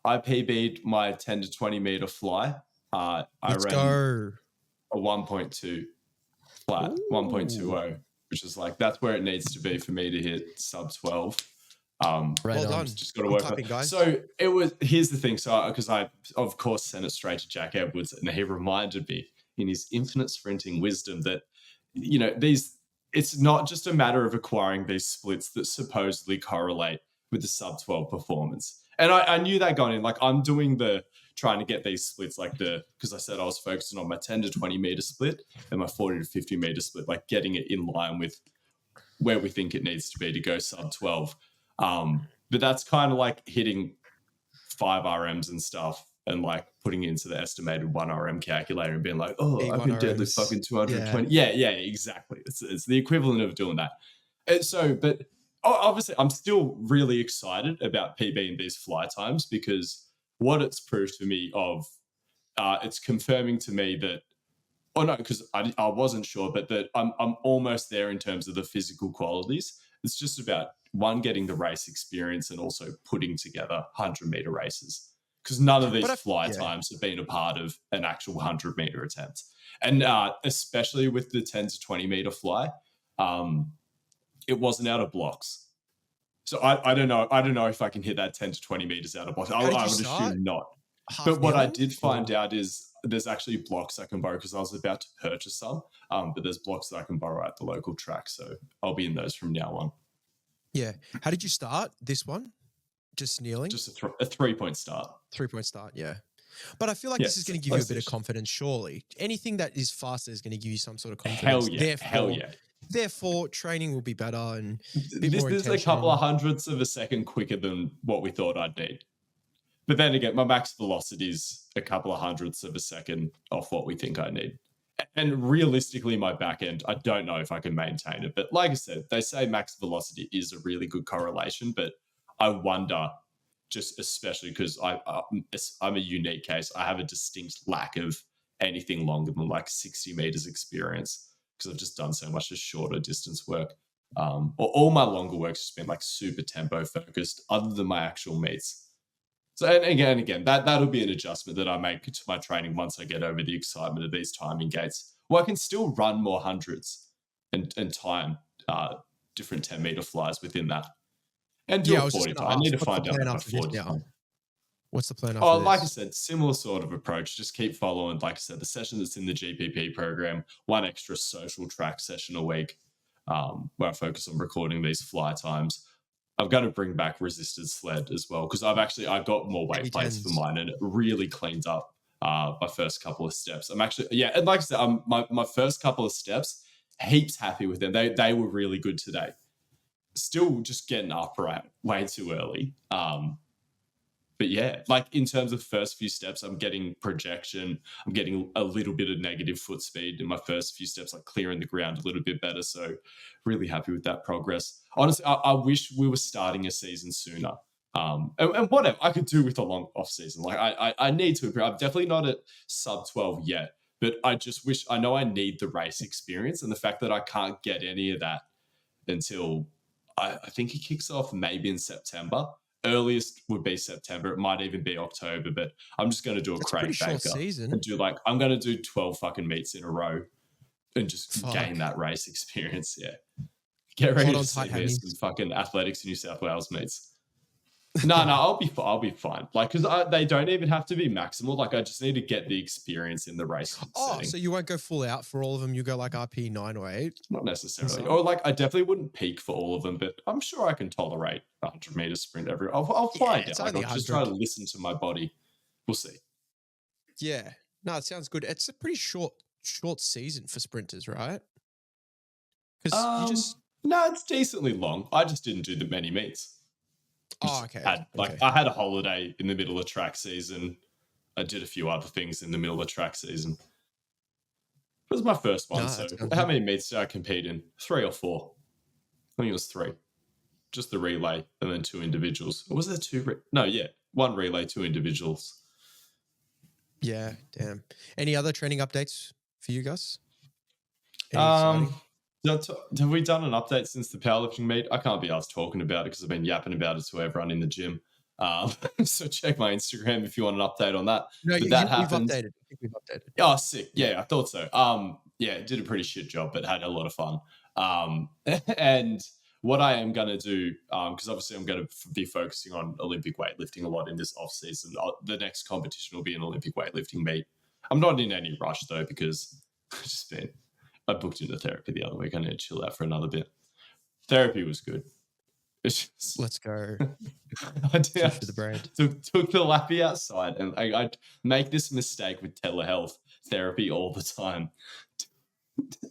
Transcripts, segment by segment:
I PB'd my 10 to 20 meter fly. I Let's ran go. a 1.2 flat, 1.20, which is like, that's where it needs to be for me to hit sub 12. Right Well on. done. Just got to I'm work clapping, on. guys. So it was. Here's the thing. So because I of course sent it straight to Jack Edwards, and he reminded me in his infinite sprinting wisdom that it's not just a matter of acquiring these splits that supposedly correlate with the sub 12 performance. And I knew that going in. Like I'm doing trying to get these splits because I said I was focusing on my 10 to 20 meter split and my 40 to 50 meter split, like getting it in line with where we think it needs to be to go sub 12. But that's kind of like hitting 5 RMs and stuff and like putting into the estimated 1 RM calculator and being like, oh, I can deadlift fucking 220. Yeah, exactly. It's the equivalent of doing that. And so, but obviously I'm still really excited about PBing these fly times because what it's proved to me it's confirming to me that, because I wasn't sure, but that I'm almost there in terms of the physical qualities. It's just about one, getting the race experience and also putting together 100-meter races, because none of these fly times have been a part of an actual 100-meter attempt. And especially with the 10 to 20-meter fly, it wasn't out of blocks. So I don't know if I can hit that 10 to 20 meters out of blocks. I would assume not. But what I did find out is there's actually blocks I can borrow because I was about to purchase some, but there's blocks that I can borrow at the local track. So I'll be in those from now on. Yeah. How did you start this one? Just kneeling? Just a 3-point start. 3-point start, yeah. But I feel like this is going to give you a bit of confidence, surely. Anything that is faster is going to give you some sort of confidence. Hell yeah. Therefore, training will be better and this is a couple of hundredths of a second quicker than what we thought I'd need. But then again, my max velocity is a couple of hundredths of a second off what we think I need. And realistically, my back end, I don't know if I can maintain it. But like I said, they say max velocity is a really good correlation, but I wonder, just especially because I'm a unique case, I have a distinct lack of anything longer than like 60 meters experience because I've just done so much just shorter distance work. All my longer work's just been like super tempo focused other than my actual meets. So, and again, that'll be an adjustment that I make to my training once I get over the excitement of these timing gates. Well, I can still run more hundreds and time different 10-meter flies within that. And do a 40 time. I need to find out about 40 time. What's the plan after this? Like I said, similar sort of approach. Just keep following, like I said, the session that's in the GPP program, one extra social track session a week where I focus on recording these fly times. I've got to bring back resisted sled as well because I got more weight plates for mine and it really cleans up my first couple of steps. I'm actually, and like I said, my first couple of steps, heaps happy with them. They were really good today. Still just getting upright way too early. But yeah, like in terms of first few steps, I'm getting projection. I'm getting a little bit of negative foot speed in my first few steps, like clearing the ground a little bit better. So really happy with that progress. Honestly, I wish we were starting a season sooner. And whatever, I could do with a long off season. Like I need to improve. I'm definitely not at sub 12 yet, but I just wish, I know I need the race experience, and the fact that I can't get any of that until I think it kicks off maybe in September. Earliest would be September. It might even be October, but I'm just going to do a Craig Baker season and I'm going to do 12 fucking meets in a row and just gain that race experience. Yeah. Get ready to see me some fucking Athletics New South Wales meets. No, I'll be fine. Like, because they don't even have to be maximal. Like, I just need to get the experience in the race setting. So you won't go full out for all of them. You go like RP 9 or 8? Not necessarily. Or like, I definitely wouldn't peak for all of them, but I'm sure I can tolerate 100 meter sprint every. I'll find out. Like, I'll just try to listen to my body. We'll see. Yeah. No, it sounds good. It's a pretty short season for sprinters, right? Because no, it's decently long. I just didn't do that many meets. Okay. I had a holiday in the middle of track season. I did a few other things in the middle of track season. It was my first one. So how many meets did I compete in? 3 or 4? I think it was 3. Just the relay and then 2 individuals. Or was there 2? 1 relay, 2 individuals. Yeah, damn. Any other training updates for you guys? Have we done an update since the powerlifting meet? I can't be asked talking about it because I've been yapping about it to everyone in the gym. So check my Instagram if you want an update on that. No, But that we've happened. updated. I think we've updated. Oh, sick. Yeah, I thought so. Yeah, did a pretty shit job, but had a lot of fun. And what I am gonna do, because obviously I'm gonna be focusing on Olympic weightlifting a lot in this off season. The next competition will be an Olympic weightlifting meet. I'm not in any rush though because I booked into therapy the other week. I need to chill out for another bit. Therapy was good. Let's go. I For the brand. took the lappy outside, and I make this mistake with telehealth therapy all the time.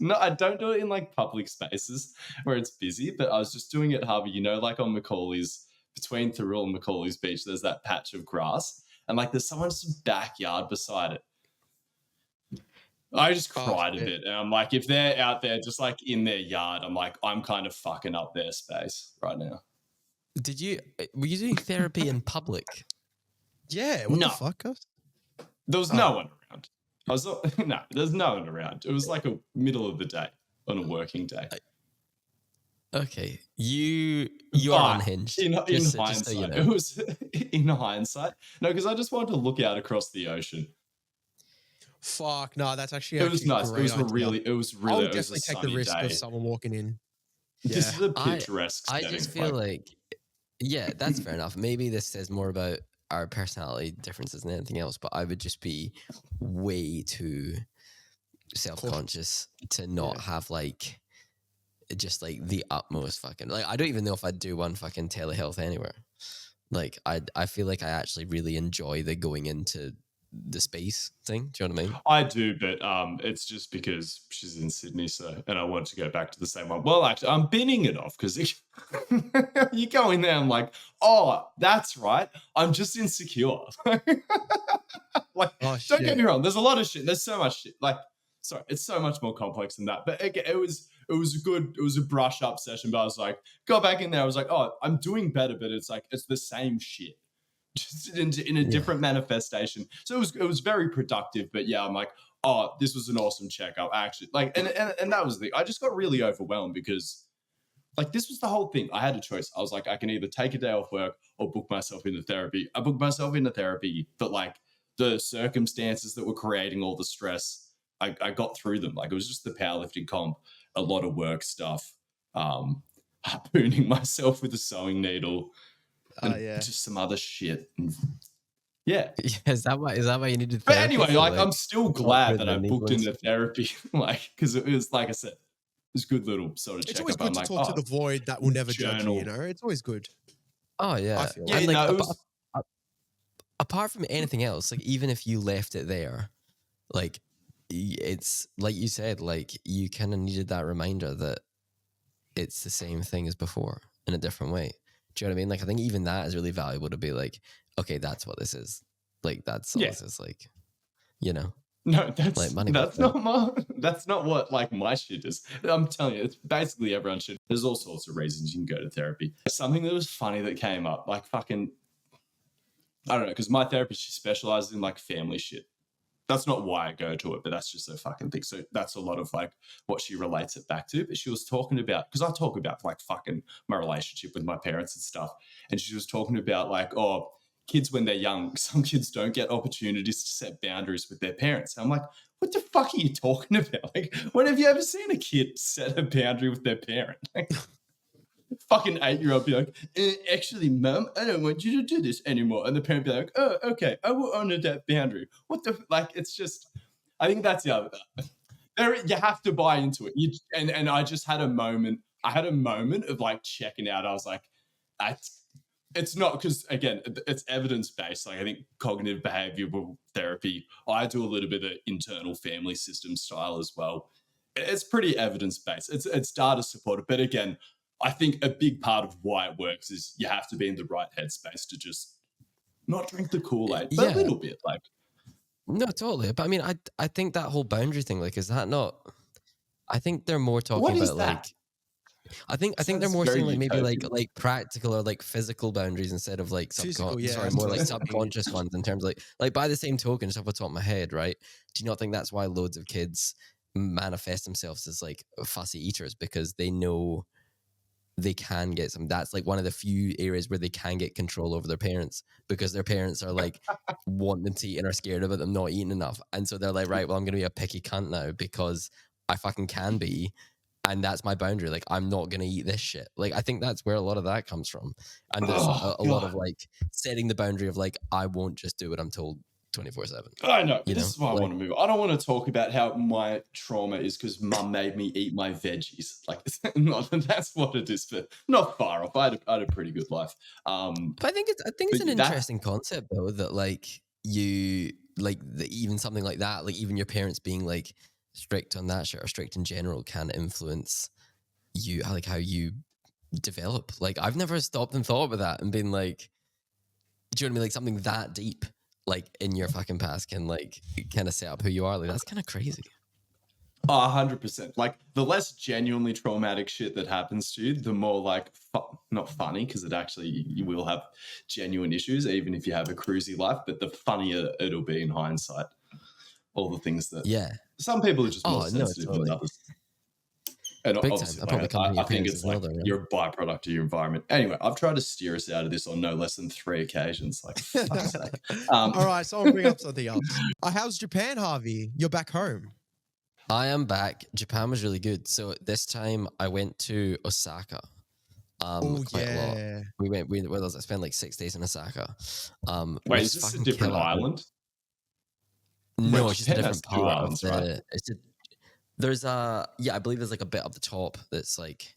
No, I don't do it in like public spaces where it's busy, but I was just doing it, Harvey, like on Macaulay's, between Thurrool and Macaulay's Beach, there's that patch of grass, and like there's someone's backyard beside it. I just cried a bit, and I'm like, if they're out there just like in their yard, I'm like, I'm kind of fucking up their space right now. Were you doing therapy in public? Yeah. What the fuck? There was no one around. No, there's no one around. It was like a middle of the day on a working day. Okay, you are unhinged. In hindsight, so you know. it was in hindsight. No, because I just wanted to look out across the ocean. Fuck no, that's actually it was nice. It was really. I would definitely take the risk of someone walking in. This is a picturesque I just feel like, yeah, that's fair enough. Maybe this says more about our personality differences than anything else, but I would just be way too self-conscious to not have like just like the utmost fucking, like I don't even know if I'd do one fucking telehealth anywhere. Like I feel like I actually really enjoy the going into the space thing. Do you know what I mean? I do, but it's just because she's in Sydney, and I want to go back to the same one. Well, actually, I'm binning it off because you go in there, I'm like, oh, that's right. I'm just insecure. Don't get me wrong. There's a lot of shit. There's so much shit. Like, sorry, it's so much more complex than that. But again, it was a brush up session. But I was like, got back in there. I was like, oh, I'm doing better, but it's like it's the same shit. Just in a different manifestation. So it was very productive, but yeah, I'm like, oh, this was an awesome checkup. Actually, like, and that was I just got really overwhelmed because like this was the whole thing. I had a choice. I was like, I can either take a day off work or book myself into therapy. I booked myself into therapy, but like the circumstances that were creating all the stress, I got through them. Like it was just the powerlifting comp, a lot of work stuff, harpooning myself with a sewing needle. Just some other shit. Yeah. Is that why you needed therapy? But anyway, like I'm still glad that I booked into therapy, like because it was like I said, it was a good little sort of check. It's always good to talk to the void that will never judge you. It's always good. Oh yeah, yeah. And, like, No, apart from anything else, like even if you left it there, like it's like you said, like you kind of needed that reminder that it's the same thing as before in a different way. Do you know what I mean? Like I think even that is really valuable to be like, okay, that's what this is. Like that's all this is, like, you know. No, that's like money that's not what like my shit is. I'm telling you, it's basically everyone's shit. There's all sorts of reasons you can go to therapy. Something that was funny that came up, like fucking, I don't know, because my therapist, she specializes in like family shit. That's not why I go to it, but that's just a fucking thing. So that's a lot of like what she relates it back to. But she was talking about, because I talk about like fucking my relationship with my parents and stuff. And she was talking about like, oh, kids when they're young, some kids don't get opportunities to set boundaries with their parents. And I'm like, what the fuck are you talking about? Like, when have you ever seen a kid set a boundary with their parent? Like, fucking 8-year-old be like, actually, Mum, I don't want you to do this anymore. And the parent be like, oh, okay, I will honor that boundary. What the, like, it's just, I think that's the other, you have to buy into it. And I just had a moment, of like checking out. I was like, it's not, because again, it's evidence-based. Like I think cognitive behavioral therapy, I do a little bit of internal family system style as well. It's pretty evidence-based. It's data supported. But again, I think a big part of why it works is you have to be in the right headspace to just not drink the Kool-Aid, but a little bit. Like, no, totally. But I mean, I think that whole boundary thing, like, is that not? I think they're more talking about like. I think they're more saying like maybe like practical or like physical boundaries instead of like more like subconscious ones in terms of like by the same token, just off the top of my head, right? Do you not think that's why loads of kids manifest themselves as like fussy eaters, because they know they can get some. That's like one of the few areas where they can get control over their parents because their parents are like want them to eat and are scared about them not eating enough. And so they're like, right, well, I'm going to be a picky cunt now because I fucking can be. And that's my boundary. Like, I'm not going to eat this shit. Like, I think that's where a lot of that comes from. And there's a lot of like setting the boundary of like, I won't just do what I'm told 24/7. I know. You This know? is why I Like- want to move. I don't want to talk about how my trauma is because mum made me eat my veggies. Like, that's what it is. But not far off. I had a pretty good life. But I think it's but an that- interesting concept though, that like you like even something like that, like even your parents being like strict on that shit or strict in general can influence you, like how you develop. Like I've never stopped and thought about that and been like, do you know what I mean? Like something that deep, like in your fucking past can like kind of set up who you are. Like that's kind of crazy. 100%. Like the less genuinely traumatic shit that happens to you, the more like not funny, because it actually you will have genuine issues even if you have a cruisy life, but the funnier it'll be in hindsight. All the things that Yeah. some people are just more Oh, no, sensitive totally. than others. And Big obviously, time. That probably comes from your I think parents it's as well, like though, right? you're a byproduct of your environment. Anyway, I've tried to steer us out of this on no less than 3 occasions. Like, fuck's sake. All right, so I'll bring up something else. How's Japan, Harvey? You're back home. I am back. Japan was really good. So this time I went to Osaka. Oh Quite a lot. yeah. I spent like 6 days in Osaka. Wait, which is this a fucking different killer. island? No, Wait, it's just a Japan has different 2 part islands, of the. right? There's I believe there's like a bit up the top that's like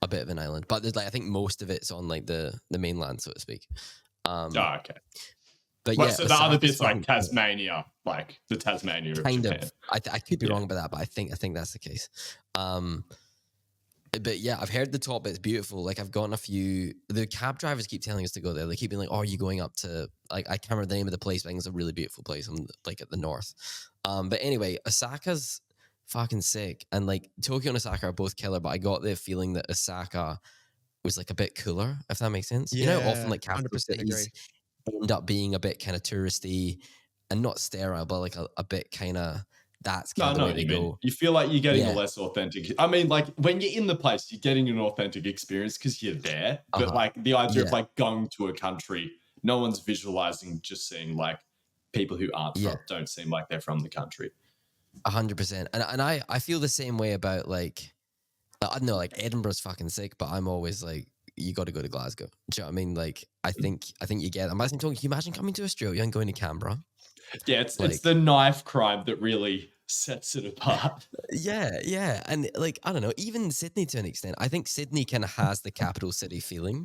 a bit of an island, but there's like I think most of it's on like the mainland, so to speak. Oh, okay. But Well, yeah, so the other Osaka's bit's like fucking cool. Tasmania, like the Tasmania of Kind Japan. of. I could be Yeah. wrong about that, but I think that's the case. But yeah, I've heard the top bit's beautiful. Like I've gotten a few. The cab drivers keep telling us to go there. They keep being like, "Oh, are you going up to like I can't remember the name of the place, but I think it's a really beautiful place. I'm like at the north." But anyway, Osaka's fucking sick, and like Tokyo and Osaka are both killer. But I got the feeling that Osaka was like a bit cooler, if that makes sense. You know, often like capital 100% cities end up being a bit kind of touristy and not sterile, but like a bit kind of that's No, I kind know of the way what they you mean. go. You feel like you're getting Yeah. a less authentic. I mean, like when you're in the place, you're getting an authentic experience because you're there. But Uh-huh. like the idea of Yeah. like going to a country, no one's visualizing just seeing like people who aren't Yeah. don't seem like they're from the country. 100%. And I feel the same way about like I don't know, like Edinburgh's fucking sick, but I'm always like, you got to go to Glasgow. Do you know what I mean? Like I think you get. Can you imagine coming to Australia and going to Canberra? Yeah, it's Like- the knife crime that really sets it apart. Yeah, and like I don't know, even Sydney to an extent. I think Sydney kind of has the capital city feeling.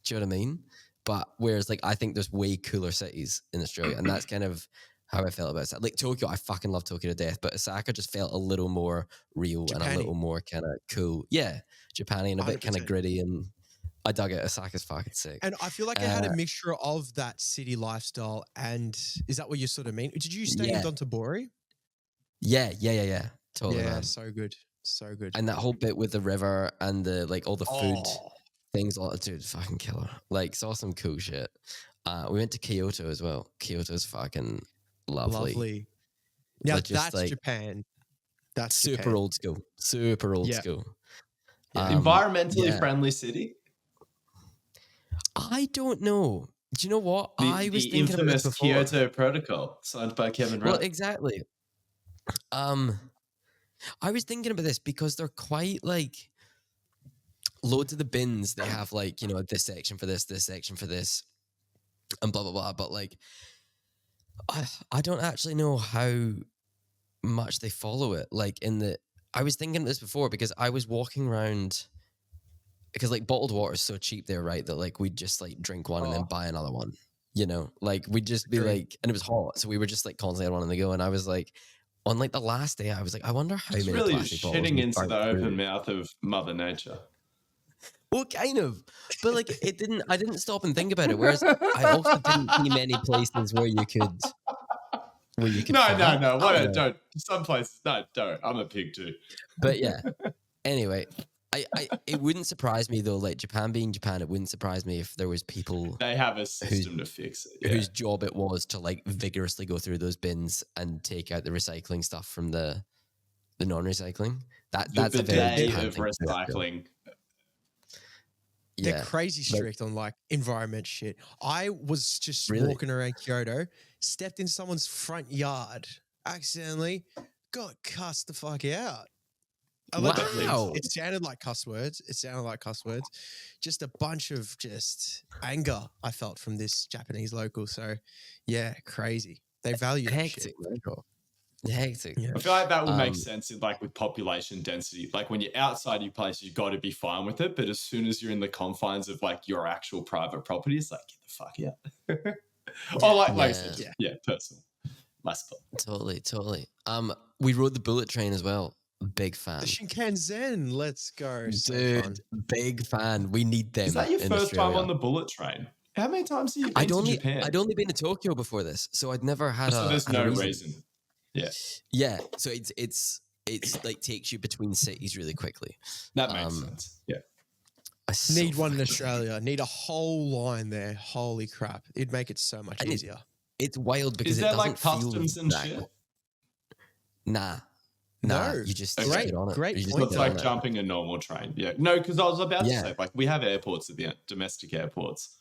Do you know what I mean? But whereas like I think there's way cooler cities in Australia, and that's kind of how I felt about it. Like Tokyo, I fucking love Tokyo to death, but Osaka just felt a little more real and a Japan-y. little more kind of cool. Yeah, Japan-y and a bit kind of 100%. gritty, and I dug it. Osaka's fucking sick. And I feel like it had a mixture of that city lifestyle and is that what you sort of mean? Did you stay in Yeah. Dontobori? Yeah. Totally, Yeah, man. so good. So good. And that whole bit with the river and the like all the food Oh, things, all dude, fucking killer. Like saw some cool shit. We went to Kyoto as well. Kyoto's fucking lovely. Now But just, that's like, Japan. That's Super Japan. old school. Super old Yeah. school. Yeah. Environmentally yeah. friendly city. I don't know. Do you know what? I was The thinking about this infamous before. Kyoto Protocol signed by Kevin Well, Rudd. exactly. I was thinking about this because they're quite like loads of the bins. They have like, you know, this section for this section for this, and blah blah blah. But like, I don't actually know how much they follow it. Like I was thinking of this before because I was walking around because like bottled water is so cheap there, right? That like we'd just like drink one and then Oh. buy another one. You know, like we'd just be True. like, and it was hot, so we were just like constantly had one on the go. And I was like, on like the last day, I was like, I wonder how It's many really plastic bottles shitting we into burnt the through. open mouth of Mother Nature. Well, kind of, but like it didn't. I didn't stop and think about it. Whereas I also didn't see many places where you could. No. fart. I What? don't know. Don't. Some places, no, don't. I'm a pig too. But yeah. Anyway, it wouldn't surprise me though. Like Japan being Japan, it wouldn't surprise me if there was people They have a system to fix it. Yeah. whose job it was to like vigorously go through those bins and take out the recycling stuff from the non-recycling. That's the a very day Japan of thing to do, I feel. recycling. They're Yeah. crazy Like, strict on like environment shit. I was just really? walking around Kyoto, stepped in someone's front yard, accidentally got cussed the fuck out. Wow. It sounded like cuss words. Just a bunch of just anger I felt from this Japanese local. So, yeah, crazy. They value that shit. Hectic, Michael. Hectic. Yeah. I feel like that would make Um, sense in like with population density. Like when you're outside your place, you've got to be fine with it. But as soon as you're in the confines of like your actual private property, it's like, get the fuck out. Or like I said, yeah, personal. My spot. Totally. We rode the bullet train as well. Big fan. The Shinkansen, let's go. So fun. Dude, big fan. We need them. Is that your in first time Australia. on the bullet train? How many times have you been to Japan? I'd only been to Tokyo before this, so I'd never had So there's had a no reason. Yeah. Yeah, so it's like takes you between cities really quickly. That makes sense. Yeah. Need one in Australia. Need a whole line there. Holy crap. It'd make it so much easier. It's wild because Is it there doesn't like customs feel and that shit? good. Nah, No. you just Okay. get on it. Great You just So point. it's get on like it. jumping a normal train. Yeah. No, because I was about to Yeah. say, like, we have airports at the end, domestic airports.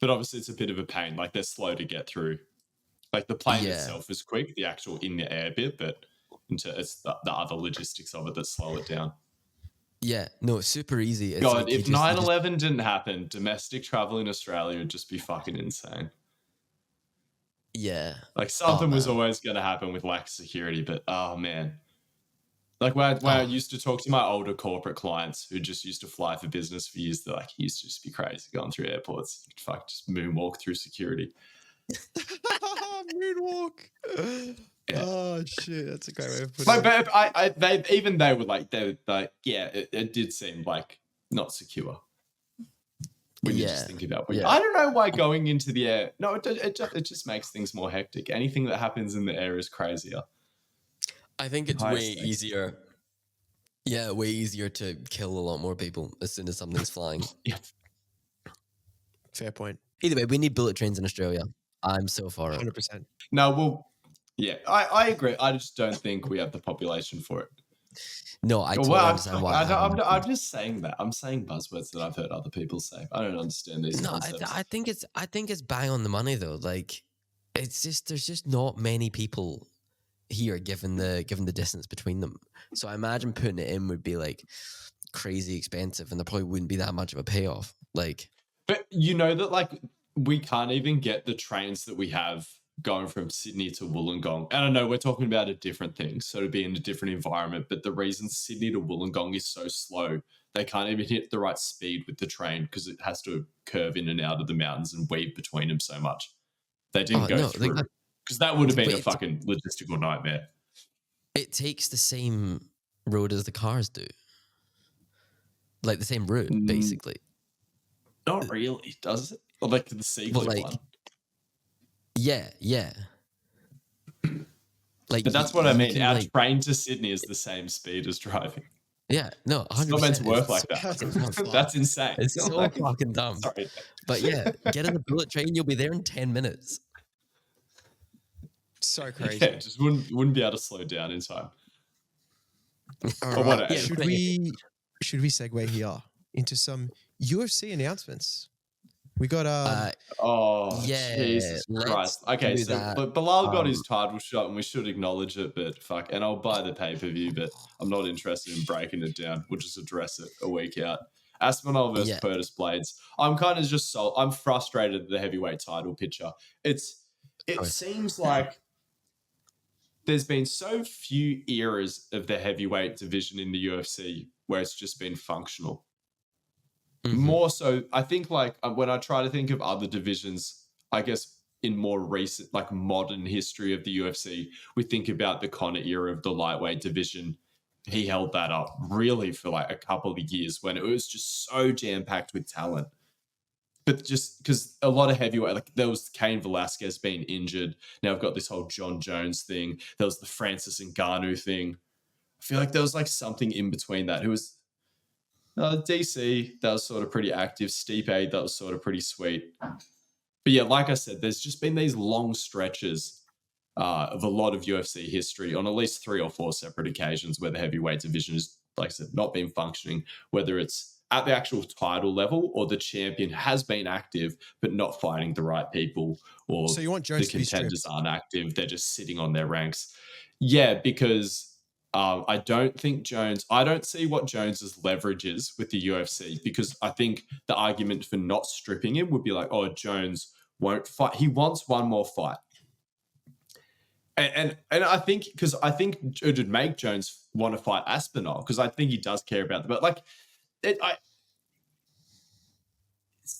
But obviously it's a bit of a pain. Like they're slow to get through. Like the plane Yeah. itself is quick, the actual in the air bit, but it's the other logistics of it that slow it down. Yeah, no, it's super easy. It's God, like you if just- you 9/11 didn't happen, domestic travel in Australia would just be fucking insane. yeah, Like something was man. always going to happen with lack of security, but oh man. Like when I used to talk to my older corporate clients who just used to fly for business for years, they're like, he used to just be crazy going through airports. Fuck, just moonwalk through security. Moonwalk. Yeah. Oh shit, that's a great way of putting Like, it. but they were like, yeah, it did seem like not secure. When you just think about it. Yeah. I don't know why going into the air. No, it just makes things more hectic. Anything that happens in the air is crazier. I think it's Higher way stakes. easier. Yeah, way easier to kill a lot more people as soon as something's flying. Yeah. Fair point. Either way, we need bullet trains in Australia. I'm so for it. 100%. No, well, yeah, I agree. I just don't think we have the population for it. No, I totally understand why. I'm just saying that. I'm saying buzzwords that I've heard other people say. I don't understand these No, concepts. I think it's bang on the money though. Like, it's just there's just not many people here given the distance between them. So I imagine putting it in would be like crazy expensive, and there probably wouldn't be that much of a payoff. Like, But you know that like we can't even get the trains that we have going from Sydney to Wollongong. And I know we're talking about a different thing, so to be in a different environment, but the reason Sydney to Wollongong is so slow, they can't even hit the right speed with the train because it has to curve in and out of the mountains and weave between them so much. They didn't go through because that would have been a fucking logistical nightmare. it takes the same road as the cars do. Like the same route, basically. Not really, does it? Or like the Seagley like, one. Yeah. Like, But that's what I you mean. can, Our like, train to Sydney is the same speed as driving. yeah, no, 100%. It's not meant to work It's like that. That's insane. It's so fucking dumb. Sorry. But yeah, get in the bullet train, you'll be there in 10 minutes. So crazy. Yeah, just wouldn't be able to slow down in time. All Or right. whatever. Should we segue here into some UFC announcements? We got Oh, Yeah, Jesus let's Christ. Okay, do so that. Bilal got his title shot and we should acknowledge it, but fuck. And I'll buy the pay-per-view, but I'm not interested in breaking it down. We'll just address it a week out. Aspinall versus Curtis Blades. I'm kind of just I'm frustrated at the heavyweight title picture. It seems like there's been so few eras of the heavyweight division in the UFC where it's just been functional. Mhm. More so, I think like when I try to think of other divisions, I guess in more recent, like modern history of the UFC, we think about the Conor era of the lightweight division. He held that up really for like a couple of years when it was just so jam-packed with talent. But just because a lot of heavyweight, like there was Cain Velasquez being injured. Now I've got this whole John Jones thing. There was the Francis Ngannou thing. I feel like there was like something in between that. Who was DC, that was sort of pretty active. Stipe, that was sort of pretty sweet. But yeah, like I said, there's just been these long stretches of a lot of UFC history on at least 3 or 4 separate occasions where the heavyweight division has, like I said, not been functioning, whether it's at the actual title level, or the champion has been active but not fighting the right people, or So you want the Jones to be contenders stripped? aren't active, they're just sitting on their ranks. Yeah, because I don't see what Jones's leverage is with the UFC, because I think the argument for not stripping him would be like, oh, Jones won't fight. He wants one more fight. And I think, because I think it would make Jones want to fight Aspinall, because I think he does care about the belt. Like,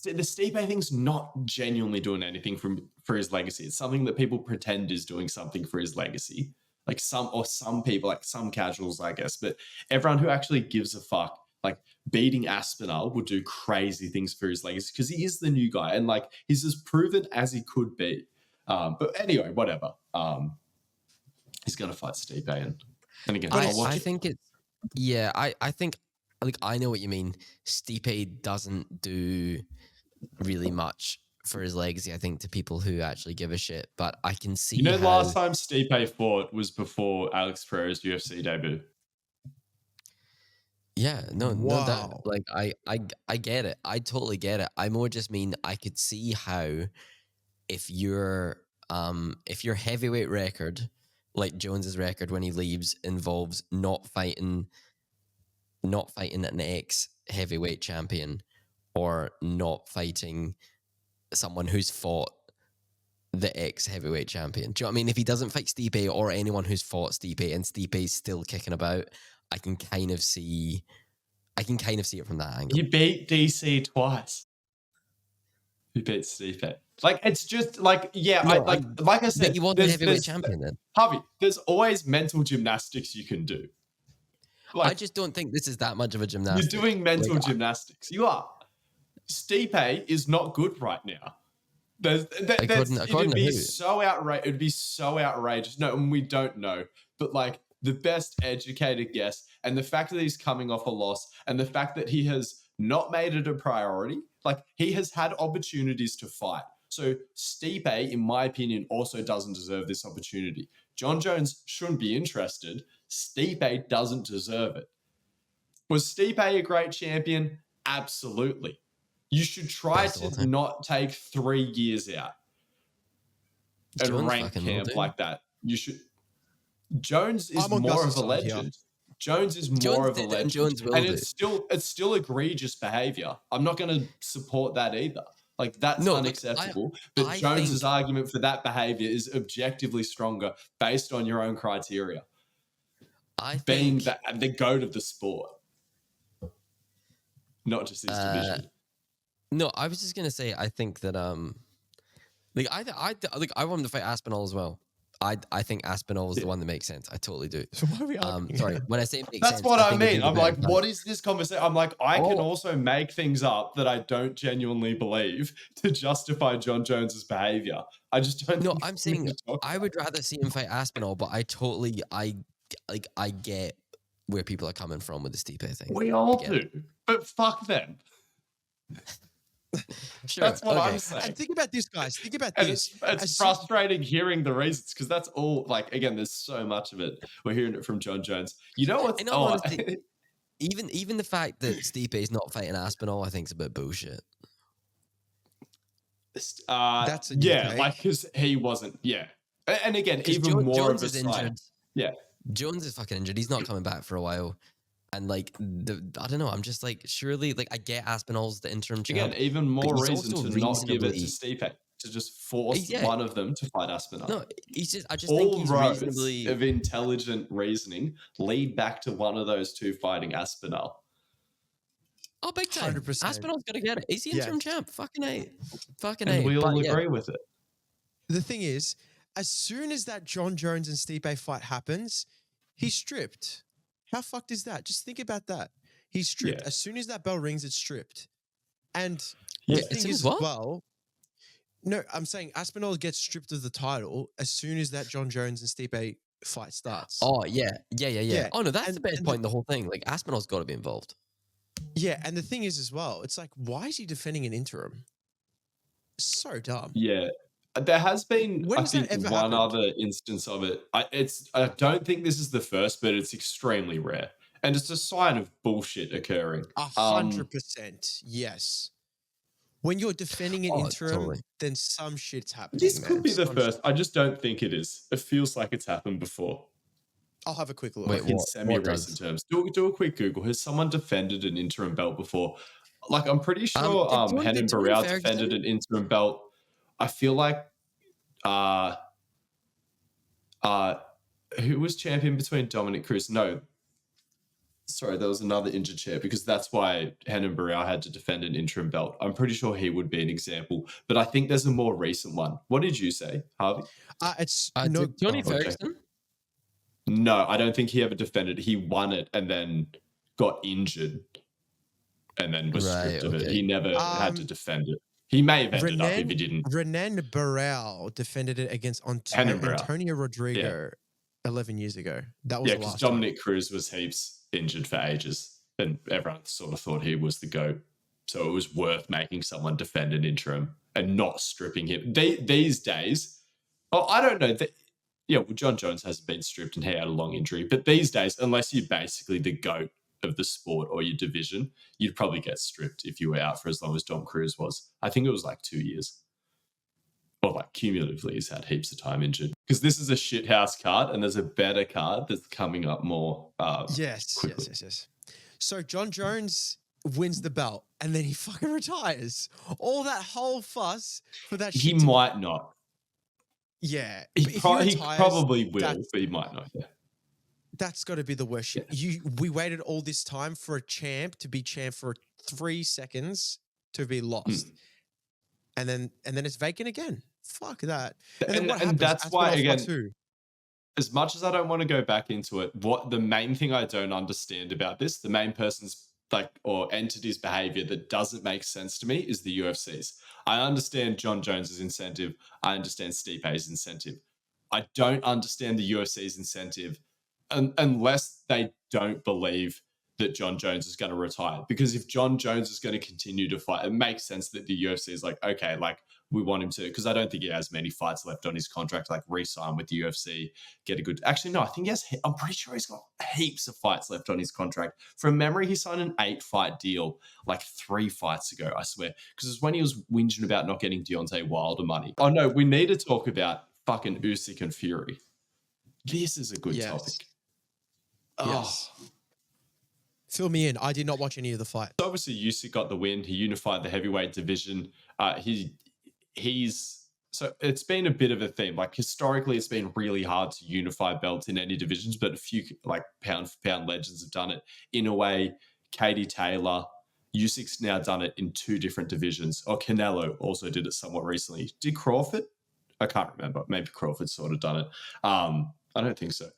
the Stipe thing's not genuinely doing anything for his legacy. It's something that people pretend is doing something for his legacy. Like some people, like some casuals, I guess. But everyone who actually gives a fuck, like beating Aspinall would do crazy things for his legacy, because he is the new guy, and like he's as proven as he could be. But anyway, whatever. He's gonna fight Stipe, and again, I'll watch I it. think it's yeah. I think like I know what you mean. Stipe doesn't do really much for his legacy, I think, to people who actually give a shit. But I can see how last time Stipe fought was before Alex Pereira's UFC debut. yeah, no Wow. doubt. Like I get it. I totally get it. I more just mean I could see how if your heavyweight record, like Jones's record when he leaves, involves not fighting an ex heavyweight champion, or not fighting someone who's fought the ex heavyweight champion. Do you know what I mean? If he doesn't fight Stipe or anyone who's fought Stipe, and Stipe's still kicking about, I can kind of see it from that angle. He beat DC twice. He beat Stipe. Like, it's just like, yeah, No, like I said, But he wasn't a heavyweight champion then. Harvey, there's always mental gymnastics you can do. Like, I just don't think this is that much of a gymnastic. you're doing mental Like, gymnastics. You are. Stipe is not good right now. According It'd to be who? so outrageous. It'd be so outrageous. No, and we don't know. But like the best educated guess, and the fact that he's coming off a loss, and the fact that he has not made it a priority, like he has had opportunities to fight. So Stipe, in my opinion, also doesn't deserve this opportunity. John Jones shouldn't be interested. Stipe doesn't deserve it. Was Stipe a great champion? Absolutely. You should try Best of all to time. not take 3 years out and Jones rank fucking will camp do. like that. You should. Jones is I'm on more Gus's of a side here. legend. Jones is more Jones of a did it and legend, Jones will and do. it's still egregious behavior. I'm not going to support that either. Like, that's No, like, unacceptable. But I Jones's think- argument for that behavior is objectively stronger based on your own criteria, I being think the goat of the sport, not just his division. no, I was just gonna say I think that like I want him to fight Aspinall as well. I think Aspinall is the one that makes sense. I totally do. So why are we arguing? Sorry, when I say it makes That's sense, what I think it'd be mean. the I'm better like, fight. what is this conversation? I'm like, I can Oh. also make things up that I don't genuinely believe to justify John Jones's behavior. I just don't. No, think I'm we saying can talk I would rather see him fight Aspinall, but I get where people are coming from with the Stipe thing. We all Get do, but fuck them. Sure, That's what okay. I'm saying. And think about this, guys. Think about And this. it's As frustrating hearing the reasons, because that's all. Like, again, there's so much of it. We're hearing it from John Jones. You know what's? In all honesty, even the fact that Stipe is not fighting Aspinall, I think is a bit bullshit. That's a new yeah, take. like, because he wasn't. Yeah, and again, 'Cause even more Jones of a is side. injured. Yeah. Jones is fucking injured. He's not coming back for a while. And like I don't know. I'm just like, surely, like, I get Aspinall's the interim champ. Again, even more he's reason also to not give it to reasonably- Stipe, to just force Yeah. one of them to fight Aspinall. No, I just think All he's roads reasonably. of intelligent reasoning lead back to one of those two fighting Aspinall. Oh, big time. 100%. Aspinall's gonna get it. He's the Yeah. interim champ. Fucking A. Fucking And A. we all But yeah, agree with it. the thing is, as soon as that John Jones and Stipe fight happens, he's stripped. How fucked is that? Just think about that. He's stripped. Yeah. As soon as that bell rings, it's stripped. And Yeah. the As thing soon is, as what? well, no, I'm saying Aspinall gets stripped of the title as soon as that John Jones and Stipe fight starts. Oh yeah. Yeah, Oh no, that's the and- best and point in the whole thing. Like, Aspinall's got to be involved. Yeah, and the thing is as well, it's like, why is he defending an interim? So dumb. Yeah. There has been, When I has that think, ever one happened? other instance of it. I don't think this is the first, but it's extremely rare. And it's a sign of bullshit occurring. 100%. Yes. When you're defending an Oh, interim, totally. then some shit's happening, This man. could be the Some first. I just don't think it is. It feels like it's happened before. I'll have a quick look. Wait, Like in what semi-recent does? terms. Do a quick Google. Has someone defended an interim belt before? Like I'm pretty sure Did Henan Tony Barao Ferguson? defended an interim belt. I feel like who was champion between Dominic Cruz? No. Sorry, there was another injured champ because that's why Henan Barao had to defend an interim belt. I'm pretty sure he would be an example, but I think there's a more recent one. What did you say, Harvey? It's Did Tony oh, okay. Ferguson? No, I don't think he ever defended. He won it and then got injured and then was Right, stripped of it. okay. He never had to defend it. He may have ended up if he didn't. Renan Barao defended it against Henan Barao. Antonio Rodrigo 11 years ago. That was Yeah, the because last time. Dominic Cruz was heaps injured for ages and everyone sort of thought he was the GOAT. So it was worth making someone defend an interim and not stripping him. These days, I don't know. Well, John Jones hasn't been stripped and he had a long injury. But these days, unless you're basically the GOAT of the sport or your division, you'd probably get stripped if you were out for as long as Dom Cruz was. I think it was like 2 years. Or like cumulatively, he's had heaps of time injured. Because this is a shithouse card and there's a better card that's coming up more. Yes. quickly. So John Jones wins the belt and then he fucking retires. All that whole fuss for that He shit. might not. Yeah. He, but if he retires, probably will, that's- but he might not. Yeah. That's got to be the worst shit. We waited all this time for a champ to be champ for 3 seconds to be lost. And then it's vacant again. Fuck that. And then what happens? That's why, Aspinall again, fucks who? as much as I don't want to go back into it, what the main thing I don't understand about this, the main person's or entity's behavior that doesn't make sense to me is the UFC's. I understand John Jones's incentive. I understand Stipe's incentive. I don't understand the UFC's incentive unless they don't believe that John Jones is going to retire. Because if John Jones is going to continue to fight, it makes sense that the UFC is like, okay, like we want him to, because I don't think he has many fights left on his contract, like re-sign with the UFC, get a good, actually, no, I think I'm pretty sure he's got heaps of fights left on his contract. From memory, he signed an 8-fight deal like 3 fights ago, I swear, because it's when he was whinging about not getting Deontay Wilder money. Oh no, we need to talk about fucking Usyk and Fury. This is a good topic. Yes. Fill me in. I did not watch any of the fight. So obviously, Usyk got the win. He unified the heavyweight division. So it's been a bit of a theme. Like historically, it's been really hard to unify belts in any divisions, but a few like pound for pound legends have done it. In a way, Katie Taylor, Usyk's now done it in 2 different divisions. Or Canelo also did it somewhat recently. Did Crawford? I can't remember. Maybe Crawford sort of done it. I don't think so.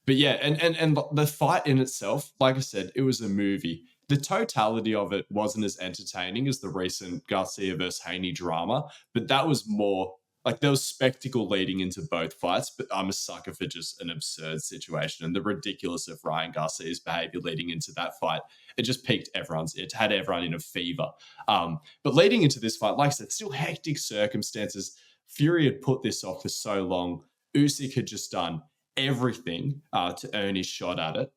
But yeah, and the fight in itself, like I said, it was a movie. The totality of it wasn't as entertaining as the recent Garcia versus Haney drama, but that was more like there was spectacle leading into both fights, but I'm a sucker for just an absurd situation and the ridiculous of Ryan Garcia's behavior leading into that fight. It just it had everyone in a fever. But leading into this fight, like I said, still hectic circumstances. Fury had put this off for so long. Usyk had just done everything to earn his shot at it.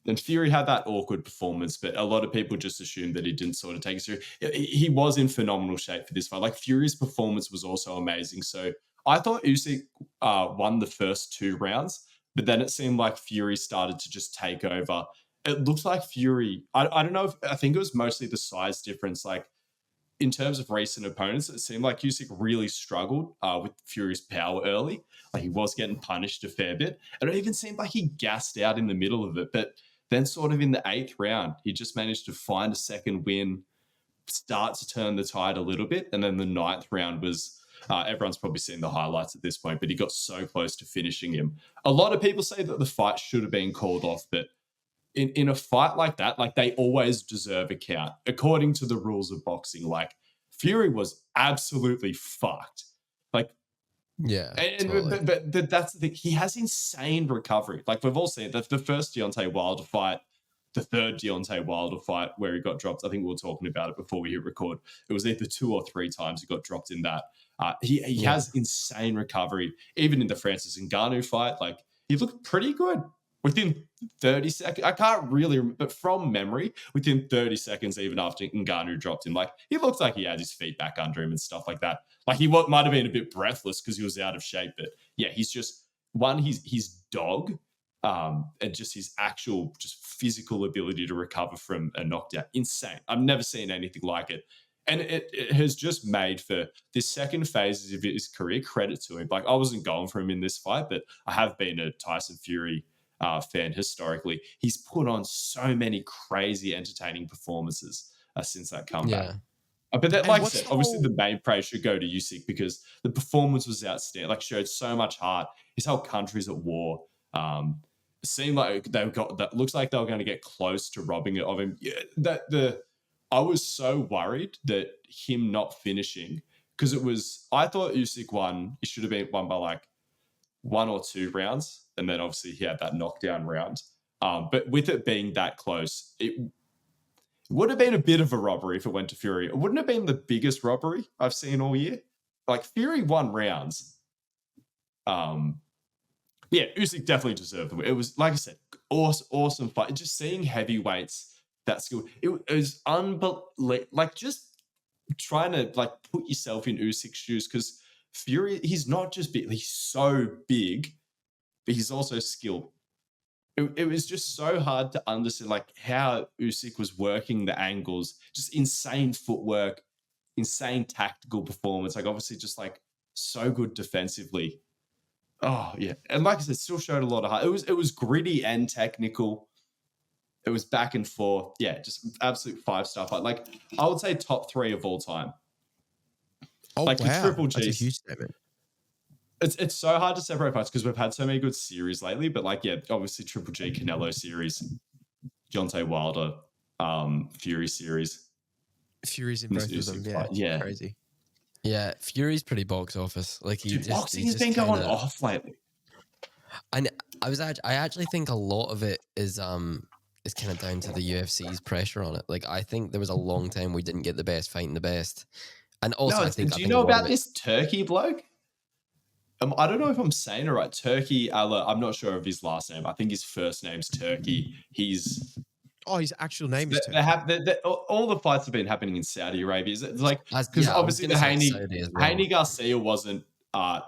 And Fury had that awkward performance, but a lot of people just assumed that he didn't sort of take it serious. He was in phenomenal shape for this fight. Like Fury's performance was also amazing. So I thought Usyk won the first 2 rounds, but then it seemed like Fury started to just take over. It looked like Fury, I don't know I think it was mostly the size difference. Like in terms of recent opponents, it seemed like Usyk really struggled with Fury's power early. Like he was getting punished a fair bit. And it even seemed like he gassed out in the middle of it. But then sort of in the 8th round, he just managed to find a second win, start to turn the tide a little bit. And then the 9th round was, everyone's probably seen the highlights at this point, but he got so close to finishing him. A lot of people say that the fight should have been called off, but in a fight like that, like they always deserve a count. According to the rules of boxing, like Fury was absolutely fucked. Like, yeah, totally. but that's the thing. He has insane recovery. Like we've all seen the first Deontay Wilder fight, the third Deontay Wilder fight where he got dropped. I think we were talking about it before we hit record. It was either 2 or 3 times he got dropped in that. He has insane recovery. Even in the Francis Ngannou fight, like he looked pretty good. within 30 seconds. I can't really, but from memory, within 30 seconds, even after Ngannou dropped him, like he looked like he had his feet back under him and stuff like that. Like he might have been a bit breathless because he was out of shape, but yeah, he's just his dog, and just his actual just physical ability to recover from a knockdown, insane. I've never seen anything like it. And it has just made for this second phase of his career, credit to him. Like I wasn't going for him in this fight, but I have been a Tyson Fury fan historically. He's put on so many crazy, entertaining performances since that comeback. Yeah. But that, And like I what's said, the obviously whole- the main praise should go to Usyk because the performance was outstanding. Like showed so much heart. His whole country's at war. Seemed like that looks like they were going to get close to robbing it of him. Yeah, I was so worried that him not finishing, because I thought Usyk won. It should have been won by like 1 or 2 rounds, and then obviously he had that knockdown round. But with it being that close, it would have been a bit of a robbery if it went to Fury. It wouldn't have been the biggest robbery I've seen all year. Like Fury won rounds. Yeah, Usyk definitely deserved the win. It was, like I said, awesome fight. Just seeing heavyweights that skill, it was unbelievable. Like just trying to like put yourself in Usyk's shoes, because Fury, he's not just big, he's so big, but he's also skilled. It was just so hard to understand like how Usyk was working the angles, just insane footwork, insane tactical performance. Like obviously just like so good defensively. Oh yeah, and like I said, still showed a lot of heart. It was gritty and technical. It was back and forth. Yeah, just absolute 5-star fight. Like I would say top 3 of all time. Oh, like wow. Triple That's a G's. huge statement. It's so hard to separate fights because we've had so many good series lately. But like, yeah, obviously Triple G, Canelo series, Deontay Wilder, Fury series. Fury's in both of them. Yeah, Yeah. crazy. Yeah, Fury's pretty box office. Like Dude, boxing has been going off lately. And I actually think a lot of it is kind of down to the UFC's pressure on it. Like I think there was a long time we didn't get the best fighting the best, and also I think do you know about this Turkey bloke? I don't know if I'm saying it right. Turkey, I'm not sure of his last name. I think his first name's Turkey. His actual name is they have all the fights have been happening in Saudi Arabia. It's like because yeah, I was obviously gonna the say Saudi as well. Haney Garcia wasn't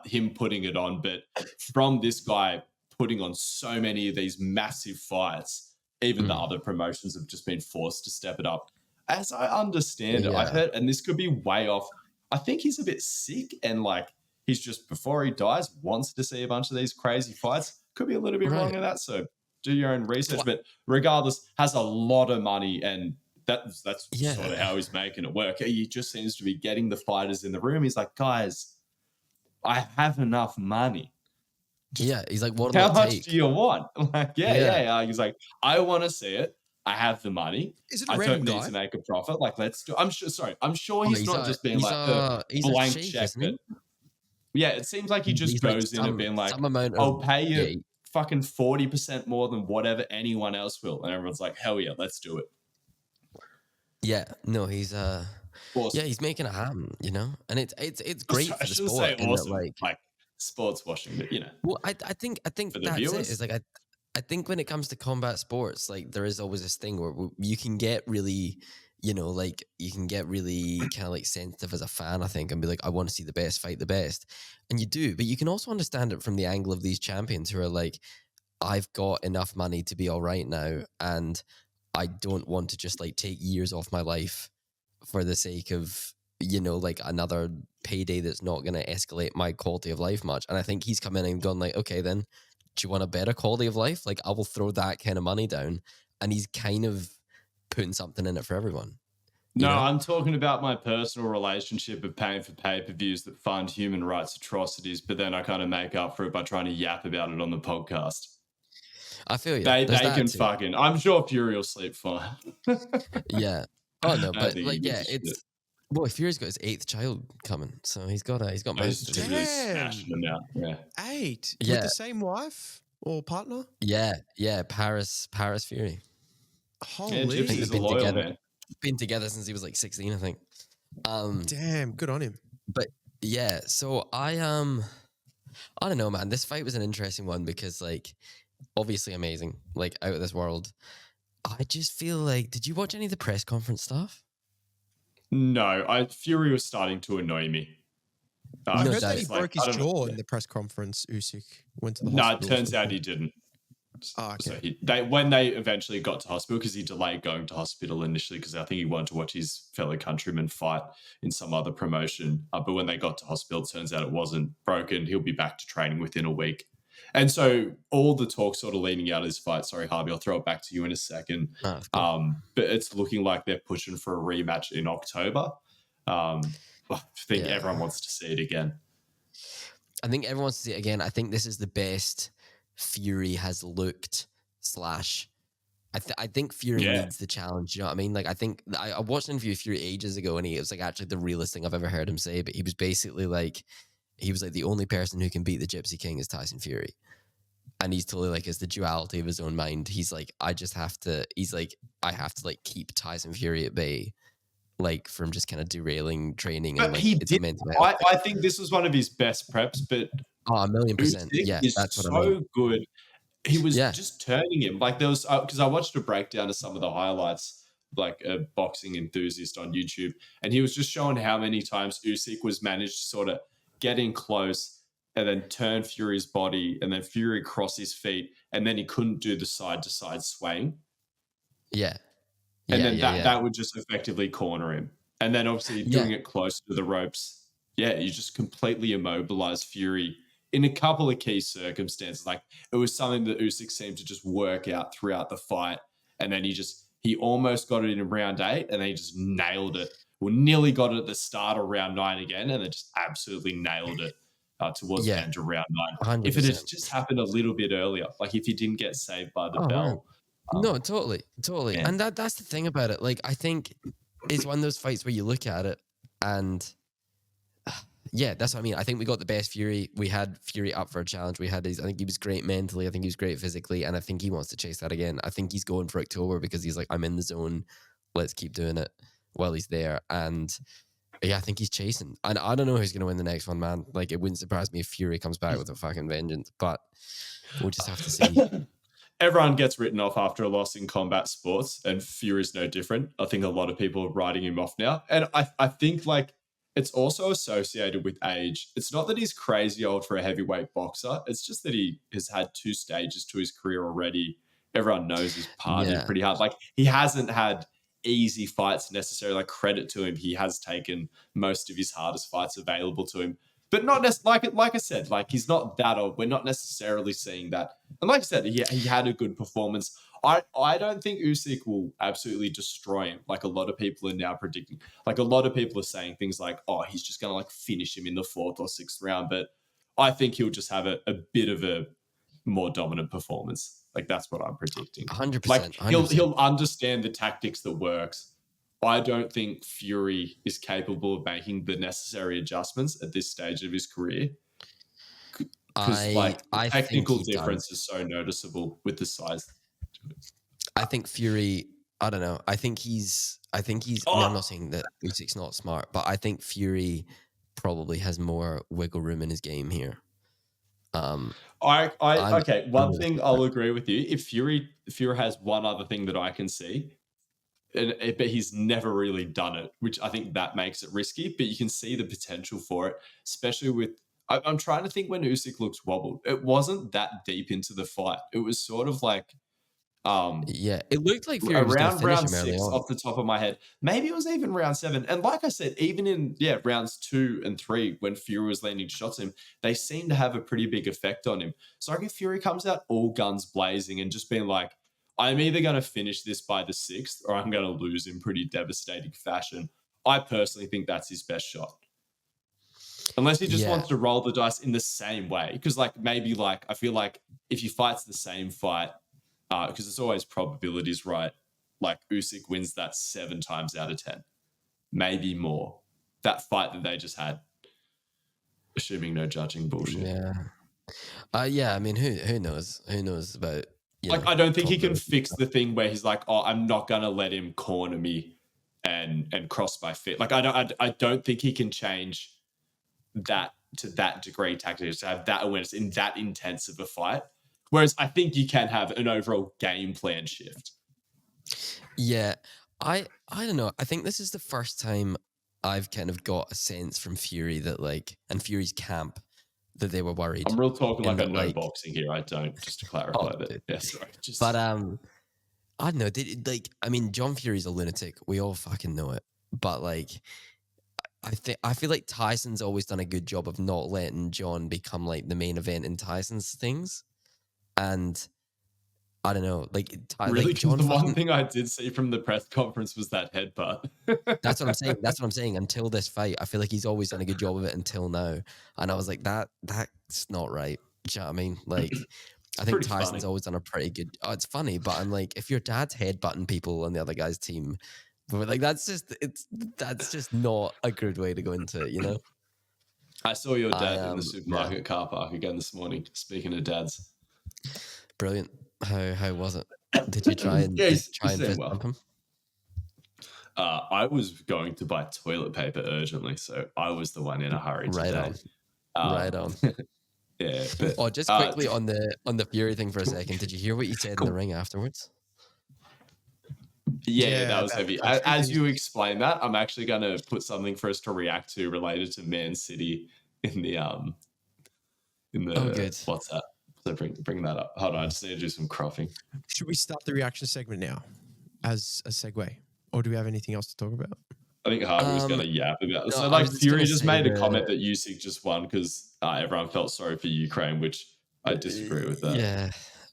him putting it on, but from this guy putting on so many of these massive fights, even the other promotions have just been forced to step it up. As I understand it, I've heard, and this could be way off, I think he's a bit sick and like he's just, before he dies, wants to see a bunch of these crazy fights. Could be a little bit wrong in that, so do your own research. But regardless, has a lot of money, and that's sort of how he's making it work. He just seems to be getting the fighters in the room. He's like, guys, I have enough money. Yeah, he's like, what? How much do you want? Like, yeah. He's like, I want to see it. I have the money. Is it a I random don't need guy? to make a profit. Like, let's do. I'm sure he's not just being like a he's blank a sheikh, check. isn't he? But yeah, it seems like he just He's goes like in and being like, some amount of, I'll pay you fucking 40% more than whatever anyone else will. And everyone's like, hell yeah, let's do it. Yeah, no, he's Awesome. yeah, he's making it happen, you know, and it's great for I the shouldn't sport. say in that, awesome, like sports washing, but you know. Well, I think For the that's viewers? it. Is like I think when it comes to combat sports, like there is always this thing where you can get really, you know, like you can get really kind of like sensitive as a fan, I think, and be like, I want to see the best fight the best, and you do, but you can also understand it from the angle of these champions who are like, I've got enough money to be all right now, and I don't want to just like take years off my life for the sake of, you know, like another payday that's not going to escalate my quality of life much. And I think he's come in and gone like, okay, then do you want a better quality of life? Like I will throw that kind of money down. And he's kind of putting something in it for everyone. No, know? I'm talking about my personal relationship of paying for pay-per-views that fund human rights atrocities, but then I kind of make up for it by trying to yap about it on the podcast. I feel you. They There's that can too. fucking, I'm sure Fury will sleep fine. Yeah. Oh no, I but think like, he yeah, gives a shit. it's, well, Fury's got his 8th child coming, so he's got He's most just to do. really Damn. smashing them out. Yeah. 8 Yeah. with the same wife or partner? Yeah, Paris Fury. Holy, Yeah, Gypsy's a been loyal together. man. Been together since he was like 16, I think. damn, good on him. But yeah, so I don't know, man. This fight was an interesting one because like obviously amazing, like out of this world. I just feel like, did you watch any of the press conference stuff? No, Fury was starting to annoy me. I No heard that doubt. he Just like, broke his I don't know. jaw in the press conference. Usyk went to the No, it hospital. or turns out something. he didn't. Oh, So okay. when they eventually got to hospital, because he delayed going to hospital initially, because I think he wanted to watch his fellow countrymen fight in some other promotion. But when they got to hospital, it turns out it wasn't broken. He'll be back to training within a week. And so all the talk sort of leading out of this fight, sorry, Harvey, I'll throw it back to you in a second. That's cool. But it's looking like they're pushing for a rematch in October. I think Yeah. everyone wants to see it again. I think everyone wants to see it again. I think this is the best Fury has looked. I think Fury Yeah. needs the challenge. You know what I mean? Like, I think I watched an interview with Fury ages ago, and he was like actually the realest thing I've ever heard him say. But he was basically like, the only person who can beat the Gypsy King is Tyson Fury, and he's totally like, it's the duality of his own mind. He's like, I have to like keep Tyson Fury at bay, like from just kind of derailing training, and But like he it's a did. mental health. I think this was one of his best preps, but Oh, 1,000,000%. Usyk Yeah, is that's what so I mean. good. He was Yeah. just turning him. Like there was, because I watched a breakdown of some of the highlights, like a boxing enthusiast on YouTube, and he was just showing how many times Usyk was managed to sort of get in close and then turn Fury's body, and then Fury cross his feet, and then he couldn't do the side to side swaying. Yeah. And Yeah, then yeah, that would just effectively corner him. And then obviously doing Yeah. it close to the ropes, yeah, you just completely immobilize Fury in a couple of key circumstances. Like it was something that Usyk seemed to just work out throughout the fight. And then he almost got it in round 8, and then he just nailed it. Well, nearly got it at the start of round 9 again, and then just absolutely nailed it towards the Yeah. end of round 9. 100%. If it had just happened a little bit earlier, like if he didn't get saved by the Oh, man. bell. No, totally. man. And that's the thing about it. Like, I think it's one of those fights where you look at it and yeah, that's what I mean. I think we got the best Fury. We had Fury up for a challenge. I think he was great mentally. I think he was great physically. And I think he wants to chase that again. I think he's going for October because he's like, I'm in the zone. Let's keep doing it while he's there. And yeah, I think he's chasing. And I don't know who's going to win the next one, man. Like, it wouldn't surprise me if Fury comes back with a fucking vengeance, but we'll just have to see. Everyone gets written off after a loss in combat sports, and Fury's no different. I think a lot of people are writing him off now. And I think like it's also associated with age. It's not that he's crazy old for a heavyweight boxer. It's just that he has had 2 stages to his career already. Everyone knows he's partied pretty hard. Like he hasn't had easy fights necessarily. Like credit to him, he has taken most of his hardest fights available to him. But not like I said, like he's not that old. We're not necessarily seeing that. And like I said, he had a good performance. I don't think Usyk will absolutely destroy him like a lot of people are now predicting. Like a lot of people are saying things like, oh, he's just going to like finish him in the 4th or 6th round. But I think he'll just have a bit of a more dominant performance. Like that's what I'm predicting. 100%. Like 100%. he'll understand the tactics that works. I don't think Fury is capable of making the necessary adjustments at this stage of his career. Because like the technical difference is so noticeable with the size. I think Fury, I don't know. I think he's I mean, I'm not saying that Usyk's not smart, but I think Fury probably has more wiggle room in his game here. Okay, one thing I'll agree with you. If Fury has one other thing that I can see, but he's never really done it, which I think that makes it risky, but you can see the potential for it, especially with, I'm trying to think when Usyk looks wobbled. It wasn't that deep into the fight. It was sort of like, it looked like Fury was around round him 6 off the top of my head. Maybe it was even round 7. And like I said, even in rounds 2 and 3, when Fury was landing shots at him, they seemed to have a pretty big effect on him. So I think Fury comes out all guns blazing and just being like, I'm either going to finish this by the 6th or I'm going to lose in pretty devastating fashion. I personally think that's his best shot. Unless he just wants to roll the dice in the same way. Because like maybe like I feel like if he fights the same fight, because it's always probabilities, right? Like Usyk wins that 7 times out of 10. Maybe more. That fight that they just had. Assuming no judging bullshit. I mean, who knows? Who knows about... Like, I don't think he can fix the thing where he's like, oh, I'm not going to let him corner me and cross my feet. Like, I don't think he can change that to that degree tactics, to have that awareness in that intense of a fight. Whereas I think you can have an overall game plan shift. Yeah, I don't know. I think this is the first time I've kind of got a sense from Fury that like, and Fury's camp, that they were worried. I'm real talking in like a that, no like- boxing here. I don't, just to clarify Oh, that. dude. Yeah, sorry. Just But I don't know. Like, I mean, John Fury's a lunatic. We all fucking know it. But like, I feel like Tyson's always done a good job of not letting John become like the main event in Tyson's things, and I don't know, like really, like John. the one fucking- thing I did see from the press conference was that headbutt. That's what I'm saying. That's what I'm saying. Until this fight, I feel like he's always done a good job of it until now, and I was like, that's not right. Do you know what I mean? Like, I think pretty Tyson's funny. always done a pretty good. Oh, it's funny, but I'm like, if your dad's headbutting people on the other guy's team, but like that's just not a good way to go into it, you know? I saw your dad in the yeah. supermarket car park again this morning. Speaking of dads, Brilliant. How was it? Did you try and Yeah, did he's- you try he's and doing fist well. bump him? I was going to buy toilet paper urgently, so I was the one in a hurry Right today. on. Right on. Yeah. But, Oh, just quickly on the Fury thing for a second. Did you hear what he said in the ring afterwards? yeah, that was that- heavy. that's As good. you explain that, I'm actually going to put something for us to react to related to Man City in the Oh, good. what's that? So bring that up. Hold on, I just need to do some cropping. Should we start the reaction segment now as a segue? Or do we have anything else to talk about? I think Harvey was going to yap about it. no, So, I like, was just Fury gonna just say made a the- comment that Usyk just won because everyone felt sorry for Ukraine, which I disagree with that. Yeah.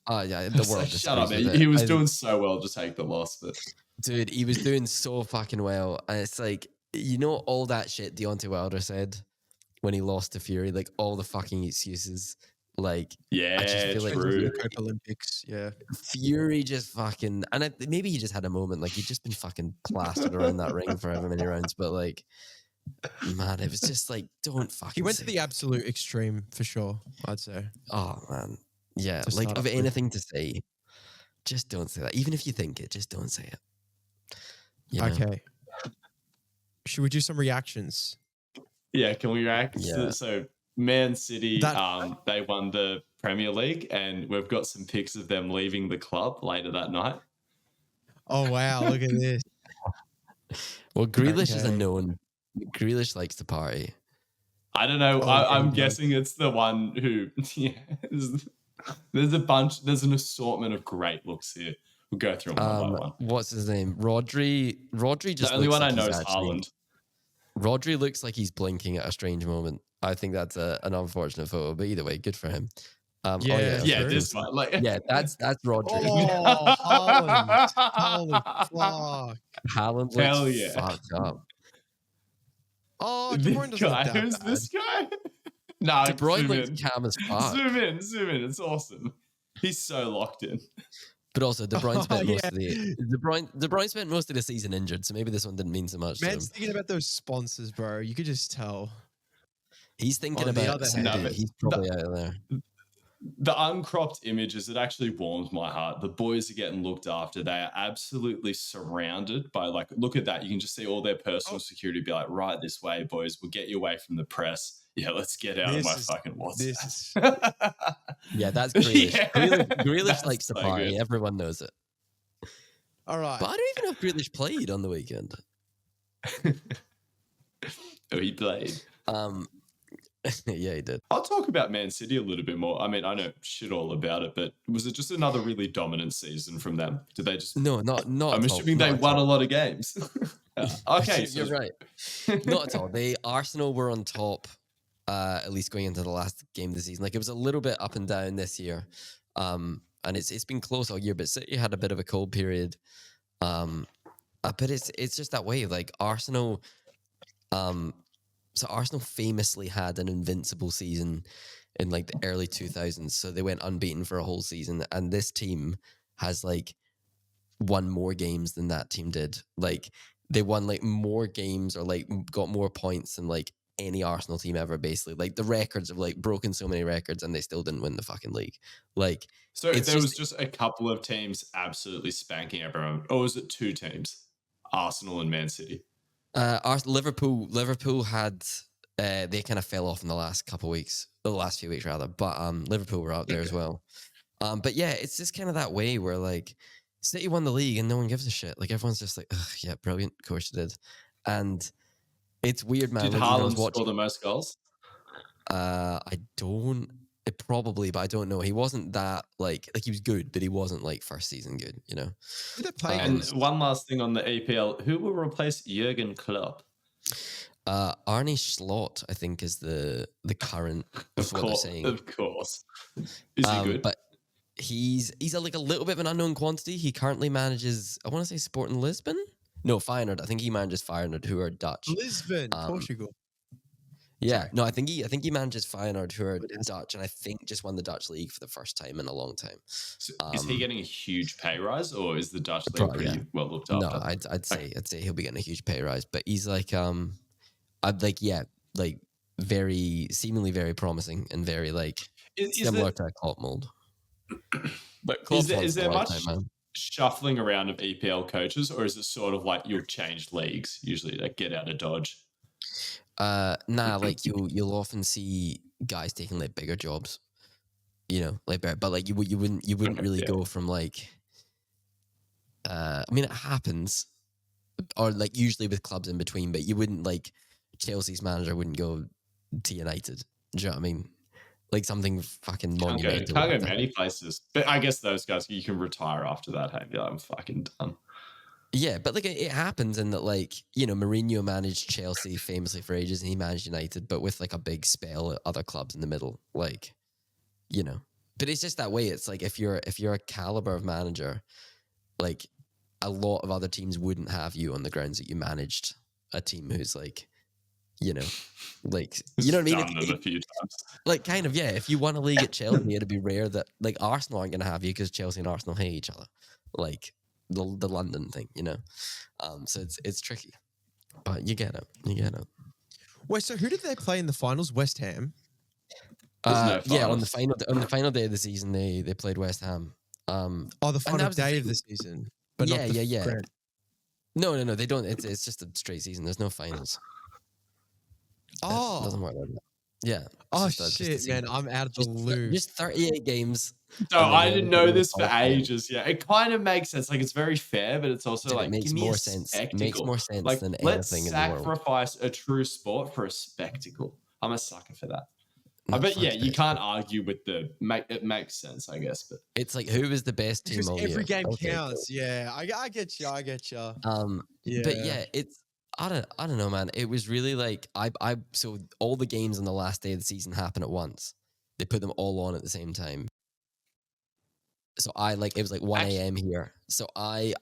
Oh, yeah. The It's world like, shut up, disagrees man. with He it. was doing so well to take the loss, but Dude, he was doing so fucking well. And it's like, you know, all that shit Deontay Wilder said when he lost to Fury, like all the fucking excuses. Like, yeah, feel like true. Fury- Cope Olympics, yeah. Fury just fucking, and maybe he just had a moment. Like, he'd just been fucking plastered around that ring for however many rounds. But like, man, it was just like, don't fucking. He went to say the absolute extreme for sure, I'd say. Oh man, yeah. to Like start of off with. anything to say, just don't say that. Even if you think it, just don't say it. You know? Okay. Should we do some reactions? Yeah, can we react? Yeah. So Man City, That- they won the Premier League, and we've got some pics of them leaving the club later that night. Oh wow, look at this. Well, Grealish is a Okay. known. Grealish likes to party. I don't know. Oh, yeah, I'm he does. guessing it's the one who. Yeah, there's a bunch. There's an assortment of great looks here. We'll go through them one by one. What's his name? Rodri. Rodri just The only looks one I like know he's is actually- Haaland. Rodri looks like he's blinking at a strange moment. I think that's an unfortunate photo, but either way, good for him. Yeah, Yeah, true. this one. Like, yeah, that's Rodri. Oh, Haaland. Holy fuck. Haaland looks Hell yeah. fucked up. Oh, De Bruyne This doesn't guy. look that Who's bad. this guy? Nah, De Bruyne zoom looks in. calm as fuck. Zoom in. It's awesome. He's so locked in. But also, De Bruyne spent most yeah. of the De Bruyne spent most of the season injured, so maybe this one didn't mean so much to him. Man's thinking about those sponsors, bro. You could just tell. He's thinking on the about other Saudi. hand- No, but He's probably out of there. The uncropped images, it actually warms my heart. The boys are getting looked after. They are absolutely surrounded by, like, look at that. You can just see all their personal security be like, right this way, boys. We'll get you away from the press. Yeah, let's get out This of my is- fucking WhatsApp. This is Yeah, that's Grealish. Yeah, Grealish that's likes to so party. good. Everyone knows it. all right. But I don't even know if Grealish played on the weekend. Oh, he played. Yeah, he did. I'll talk about Man City a little bit more. I mean, I know shit all about it, but was it just another really dominant season from them? Did they just? No, not I'm at all. assuming Not they at won all. a lot of games. Okay, so You're right. Not at all. Arsenal were on top, at least going into the last game of the season. Like, it was a little bit up and down this year, and it's been close all year. But City had a bit of a cold period, but it's just that way. Like Arsenal, so Arsenal famously had an invincible season in like the early 2000s. So they went unbeaten for a whole season, and this team has like won more games than that team did. Like they won like more games or like got more points than like any Arsenal team ever. Basically, like the records have like broken so many records, and they still didn't win the fucking league. Like So It's there was just- just a couple of teams absolutely spanking everyone, or was it two teams, Arsenal and Man City? Liverpool had they kind of fell off in the last couple of weeks, the last few weeks rather. But Liverpool were out there as well. But yeah, it's just kind of that way where like City won the league and no one gives a shit. Like everyone's just like, ugh, yeah, brilliant, of course you did. And it's weird, man. Did Like, even I was Haaland score watching. the most goals? I don't. It probably, but I don't know. He wasn't that like he was good, but he wasn't like first season good. You know. Who they play And against? one last thing on the EPL: who will replace Jurgen Klopp? Arne Slot, I think, is the current. Of what they're course, saying. of course. Is he good? But he's like a little bit of an unknown quantity. He currently manages, I want to say, Sporting Lisbon. No, Feyenoord. I think he manages Feyenoord, who are Dutch. Lisbon, Portugal. Yeah, Sorry. no, I think he manages Feyenoord, who are Dutch, and I think just won the Dutch league for the first time in a long time. So is he getting a huge pay rise, or is the Dutch league probably, pretty yeah. well looked after? No, I'd say he'll be getting a huge pay rise, but he's like I'd like like seemingly very promising and very like similar to a Klopp mold. But Klopp's is there much man. shuffling around of EPL coaches, or is it sort of like you'll change leagues usually, like get out of Dodge? Nah, like you'll often see guys taking like bigger jobs, you know, like but like you wouldn't really go from like I mean it happens, or like usually with clubs in between, but you wouldn't like Chelsea's manager wouldn't go to United. Do you know what I mean? Like something fucking monumental. Can't go many places, but I guess those guys you can retire after that. Hey, be like, I'm fucking done. Yeah, but like it happens in that, like, you know, Mourinho managed Chelsea famously for ages and he managed United, but with like a big spell at other clubs in the middle, like, you know. But it's just that way. It's like if you're a caliber of manager, like a lot of other teams wouldn't have you on the grounds that you managed a team who's like, you know, like you know what I mean? Done them a few times. Like kind of, yeah. If you won a league at Chelsea, it'd be rare that like Arsenal aren't going to have you because Chelsea and Arsenal hate each other. Like the London thing, you know. So it's tricky, but you get it. Wait, so who did they play in the finals? West Ham. Yeah, on the final day of the season, they played West Ham. The final day of the season. But yeah, not the yeah. grand. No, they don't. It's just a straight season. There's no finals. It doesn't work like that. Yeah. Oh shit, man! I'm out of the loop. Just 38 games. No, I didn't know this for ages. Yeah, it kind of makes sense. Like it's very fair, but it's also like it makes give me more a sense. spectacle. Makes more sense like, than let's anything in the world. sacrifice a true sport for a spectacle. I'm a sucker for that. No, but yeah, fuck you that. can't argue with it makes sense, I guess. But It's like who is the best team Because all every year? game Okay, counts. cool. Yeah, I get you. Yeah. But yeah, it's I don't know, man. It was really like I so all the games on the last day of the season happen at once. They put them all on at the same time. So it was like 1 a.m. here. So I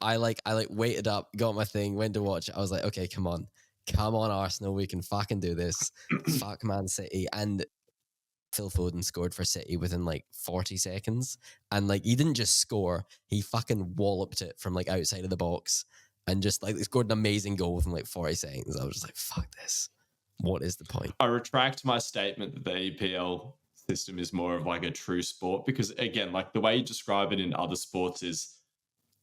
waited up, got my thing, went to watch it. I was like, okay, come on, Arsenal, we can fucking do this. Fuck Man City. And Phil Foden scored for City within like 40 seconds. And like he didn't just score, he fucking walloped it from like outside of the box and just like scored an amazing goal within like 40 seconds. I was just like, fuck this. What is the point? I retract my statement that the EPL system is more of like a true sport because again, like the way you describe it in other sports is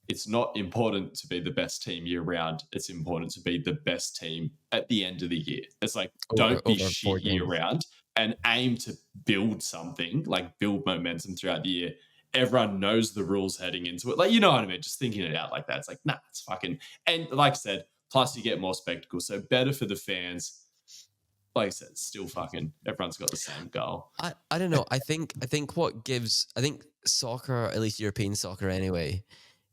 it's not important to be the best team year round. It's important to be the best team at the end of the year. It's like don't be shit year round and aim to build something, like build momentum throughout the year. Everyone knows the rules heading into it. Like, you know what I mean? Just thinking it out like that. It's like, nah, it's fucking, and like I said, plus you get more spectacle. So better for the fans. Like I said, still fucking everyone's got the same goal. I don't know. I think soccer, at least European soccer anyway,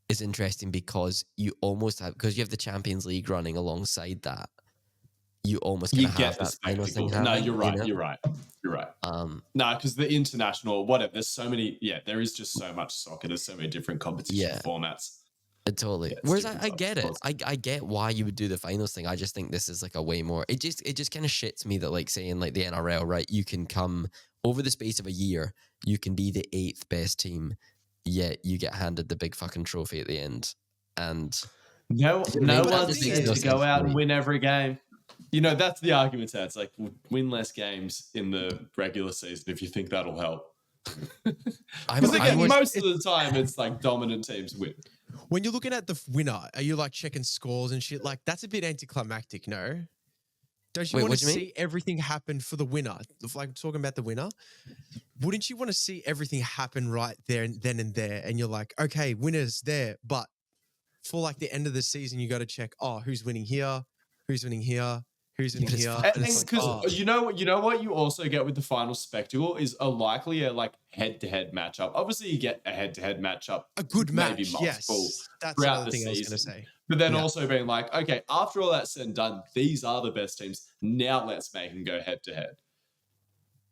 is interesting because you almost have you have the Champions League running alongside that. You almost You have get the that final spectacle. thing happening. No, you're right. You know? You're right. No, because the international, whatever, there's so many. Yeah, there is just so much soccer. There's so many different competition formats. Totally. Yeah, Whereas I get it. I get why you would do the finals thing. I just think this is like a way more. It just kind of shits me that like saying like the NRL, right? You can come over the space of a year, you can be the 8th best team, yet you get handed the big fucking trophy at the end. And no one said no to go sense out to and me. win every game. You know, that's the argument. It's like win less games in the regular season if you think that'll help. Because again, most of the time it's like dominant teams win. When you're looking at the winner, are you like checking scores and shit? Like that's a bit anticlimactic, no? Don't you Wait, want what to do you mean? see everything happen for the winner? Like, talking about the winner, wouldn't you want to see everything happen right there and then and there? And you're like, okay, winner's there, but for like the end of the season, you got to check, who's winning here, who's winning here, who's winning But it's here, fucking and it's like, because you know what you also get with the final spectacle is a likely like head-to-head matchup. Obviously, you get a head-to-head matchup, a good maybe match. multiple Yes, that's throughout another the thing I was going to season. say. But then Yeah. also being like, okay, after all that's said and done, these are the best teams. Now let's make them go head-to-head.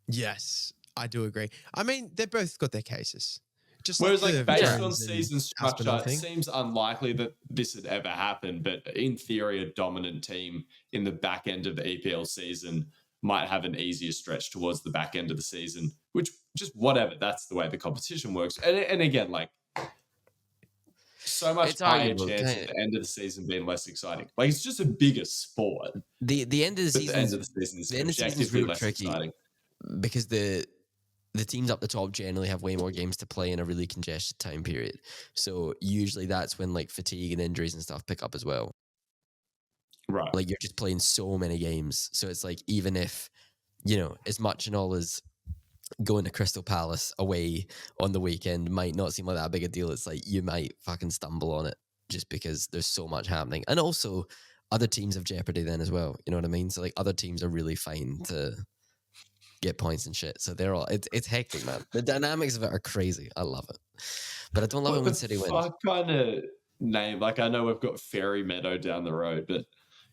Yes, I do agree. I mean, they both got their cases. Just Whereas, like the like, based on Jones and season structure, Aspinall it thing. seems unlikely that this would ever happen. But in theory, a dominant team in the back end of the EPL season might have an easier stretch towards the back end of the season, which just whatever. That's the way the competition works. And again, like, so much It's higher arguable, chance kinda. of the end of the season being less exciting. Like, it's just a bigger sport, The end of the but the end season of the season is the end of the season's objectively real less tricky. exciting. because the teams up the top generally have way more games to play in a really congested time period. So usually that's when like fatigue and injuries and stuff pick up as well. Right. Like you're just playing so many games. So it's like even if, you know, as much and all as going to Crystal Palace away on the weekend might not seem like that big a deal, it's like you might fucking stumble on it just because there's so much happening. And also other teams have jeopardy then as well. You know what I mean? So like other teams are really fine to get points and shit. So they're all it's hectic, man. The dynamics of it are crazy. I love it. But I don't love it What when the City wins. fuck kind of name? Like, I know we've got Fairy Meadow down the road, but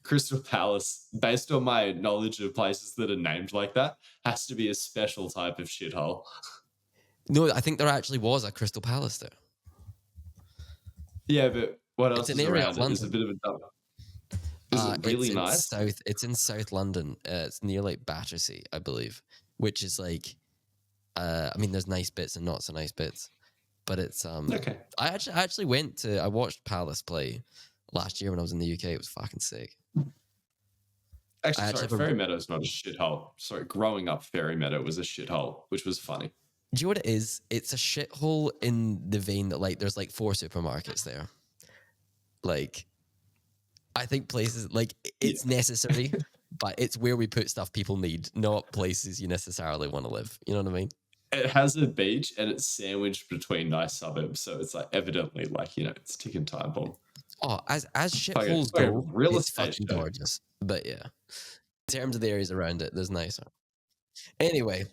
Crystal Palace, based on my knowledge of places that are named like that, has to be a special type of shithole. No, I think there actually was a Crystal Palace there. Yeah, but what else It's is an area around of it? It's a London. bit of a dump. Is it really nice? It's in South London. It's near like Battersea, I believe, which is like, I mean, there's nice bits and not so nice bits, but it's Okay. I actually I watched Palace play last year when I was in the UK. It was fucking sick. Actually, I sorry, actually have a- Fairy Meadow's not a shithole. Sorry, growing up, Fairy Meadow was a shithole, which was funny. Do you know what it is? It's a shithole in the vein that like there's like 4 supermarkets there. Like, I think places like it's necessary, but it's where we put stuff people need, not places you necessarily want to live. You know what I mean? It has a beach and it's sandwiched between nice suburbs, so it's like evidently like, you know, it's ticking time bomb. Oh, as Like shitholes a go, real it's estate fucking show. gorgeous. But yeah, in terms of the areas around it, there's nicer. Anyway,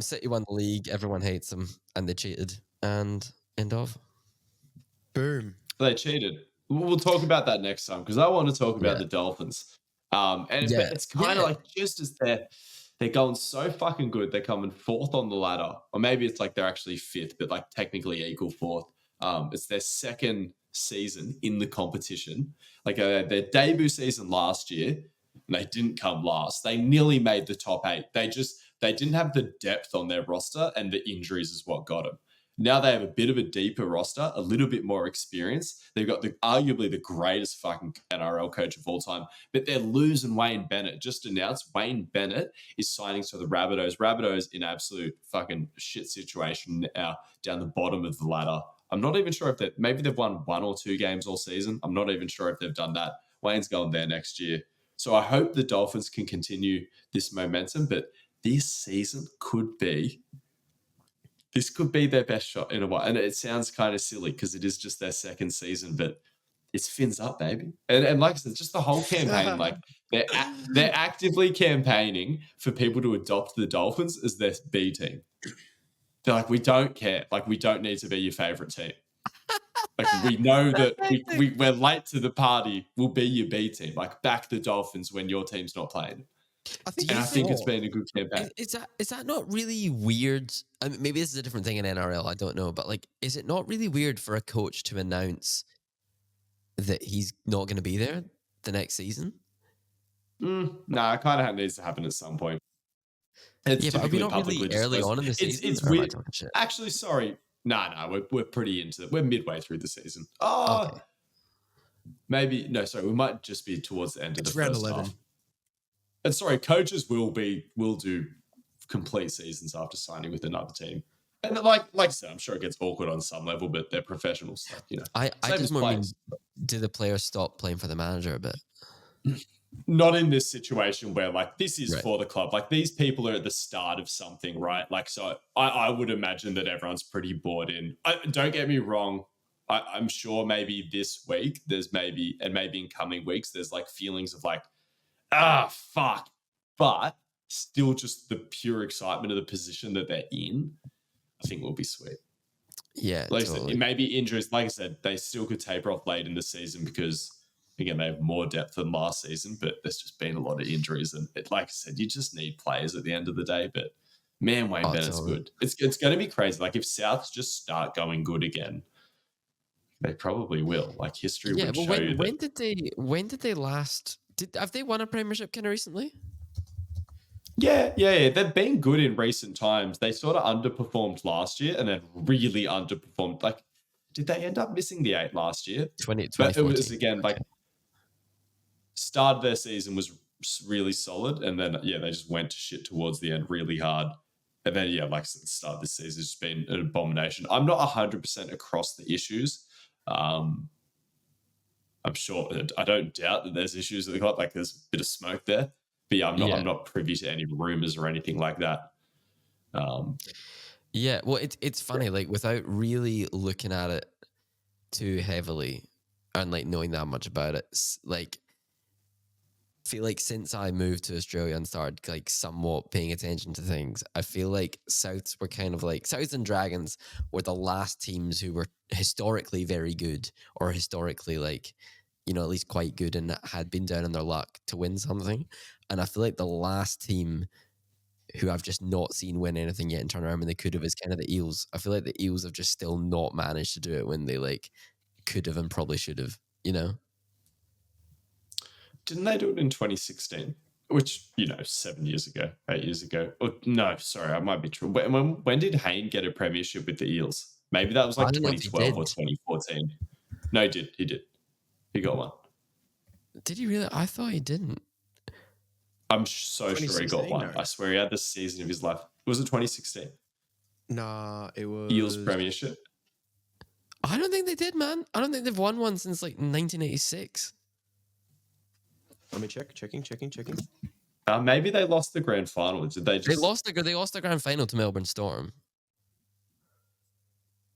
City won the league. Everyone hates them, and they cheated. And end of. Boom. They cheated. We'll talk about that next time because I want to talk about Yeah. the Dolphins. But Yeah. it's kind of like just as they're going so fucking good, they're coming 4th on the ladder, or maybe it's like they're actually 5th, but like technically equal 4th. It's their second season in the competition. Like their debut season last year, and they didn't come last. They nearly made the top 8. They didn't have the depth on their roster, and the injuries is what got them. Now they have a bit of a deeper roster, a little bit more experience. They've got arguably the greatest fucking NRL coach of all time, but they're losing Wayne Bennett. Just announced Wayne Bennett is signing to the Rabbitohs. Rabbitohs in absolute fucking shit situation now, down the bottom of the ladder. I'm not even sure if maybe they've won 1 or 2 games all season. I'm not even sure if they've done that. Wayne's going there next year. So I hope the Dolphins can continue this momentum, but this season could be their best shot in a while. And it sounds kind of silly because it is just their second season, but it's fins up, baby. And like I said, just the whole campaign, like they're actively campaigning for people to adopt the Dolphins as their B team. They're like, we don't care. Like, we don't need to be your favorite team. Like, we know that we're late to the party. We'll be your B team. Like, back the Dolphins when your team's not playing. I think, And I think it's been a good campaign. Is that not really weird? I mean, maybe this is a different thing in NRL. I don't know, but like, is it not really weird for a coach to announce that he's not going to be there the next season? No, it kind of needs to happen at some point. It's Yeah, but are we typically not publicly really early disclosed. on in the season? It's or am I weird. talking shit? Actually, sorry. No, we're pretty into it. We're midway through the season. Oh, Okay. maybe no. Sorry, we might just be towards the end of It's the round first 11. half. And sorry, coaches will do complete seasons after signing with another team. And like I said, I'm sure it gets awkward on some level, but they're professionals. Like, you know, I same just as more mean, players. do the players stop playing for the manager a bit? not in this situation where like this is Right. for the club. Like these people are at the start of something, right? Like, so I would imagine that everyone's pretty bought in. Don't get me wrong. I'm sure maybe this week and maybe in coming weeks, there's like feelings of like, fuck. But still just the pure excitement of the position that they're in, I think will be sweet. Yeah, Like totally. I said, it may be injuries. Like I said, they still could taper off late in the season because, again, they have more depth than last season, but there's just been a lot of injuries. And like I said, you just need players at the end of the day. But man, Wayne Bennett's totally. good. It's going to be crazy. Like if Souths just start going good again, they probably will. Like history would show you that. When did they last? Have they won a premiership kind of recently? Yeah. They've been good in recent times. They sort of underperformed last year and then really underperformed. Like, did they end up missing the 8 last year? 2014. But it was, again, like, start of their season was really solid. And then, they just went to shit towards the end really hard. And then, like I said, the start of this season has just been an abomination. I'm not 100% across the issues. I'm sure, I don't doubt that there's issues that they got. Like, there's a bit of smoke there. But yeah, I'm not privy to any rumors or anything like that. Yeah, well, it's funny, like without really looking at it too heavily and like knowing that much about it, like I feel like since I moved to Australia and started like somewhat paying attention to things, I feel like Souths were kind of like Souths and Dragons were the last teams who were historically very good or historically like, you know, at least quite good and had been down on their luck to win something. And I feel like the last team who I've just not seen win anything yet and turn around when they could have is kind of the Eels. I feel like the Eels have just still not managed to do it when they like could have and probably should have, you know? Didn't they do it in 2016? Which, 7 years ago, 8 years ago. Oh, no, sorry, I might be true. When did Hayne get a premiership with the Eels? Maybe that was like 2012 or 2014. No, he did. He got one. Did he really? I thought he didn't. I'm so sure he got one. No. I swear he had the season of his life. Was it 2016? Nah, it was Eels premiership. I don't think they did, man. I don't think they've won one since like 1986. Let me check. Checking. Maybe they lost the grand final. Did they just? They lost the grand final to Melbourne Storm.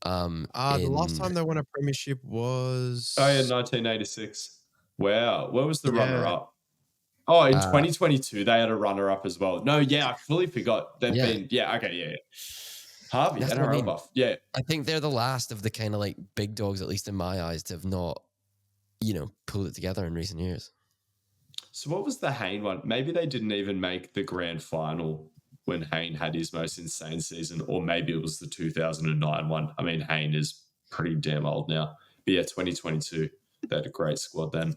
The last time they won a premiership was 1986. Wow, where was the runner-up? Oh, in 2022 they had a runner-up as well. No, I fully forgot. They've been Harvey, That's NRL what I mean. buff. Yeah, I think they're the last of the kind of like big dogs, at least in my eyes, to have not, pulled it together in recent years. So what was the Hayne one? Maybe they didn't even make the grand final when Hayne had his most insane season, or maybe it was the 2009 one. I mean, Hayne is pretty damn old now. But 2022, they had a great squad then.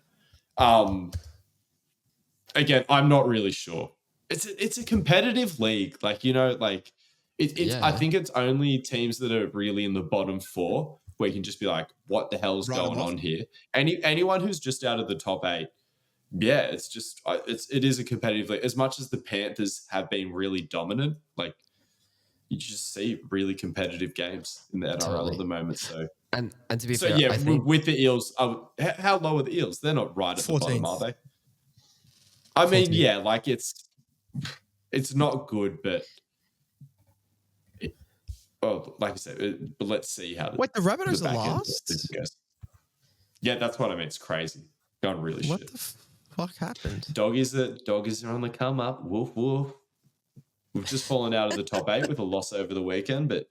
Again, I'm not really sure. It's a competitive league. I think it's only teams that are really in the bottom 4 where you can just be like, what the hell's going on here? Anyone who's just out of the top 8, it's just it is a competitive league. As much as the Panthers have been really dominant, like you just see really competitive games in the NRL at the moment. So and to be fair, I think with the Eels, how low are the Eels? They're not right at 14th. The bottom, are they? I mean, 14th. It's not good, but like I said, but let's see how. Wait, the Rabbitohs are last? Yeah, that's what I mean. It's crazy. Gone really shit. What the fuck happened? Doggies are on the come up. Woof woof. We've just fallen out of the top 8 with a loss over the weekend, but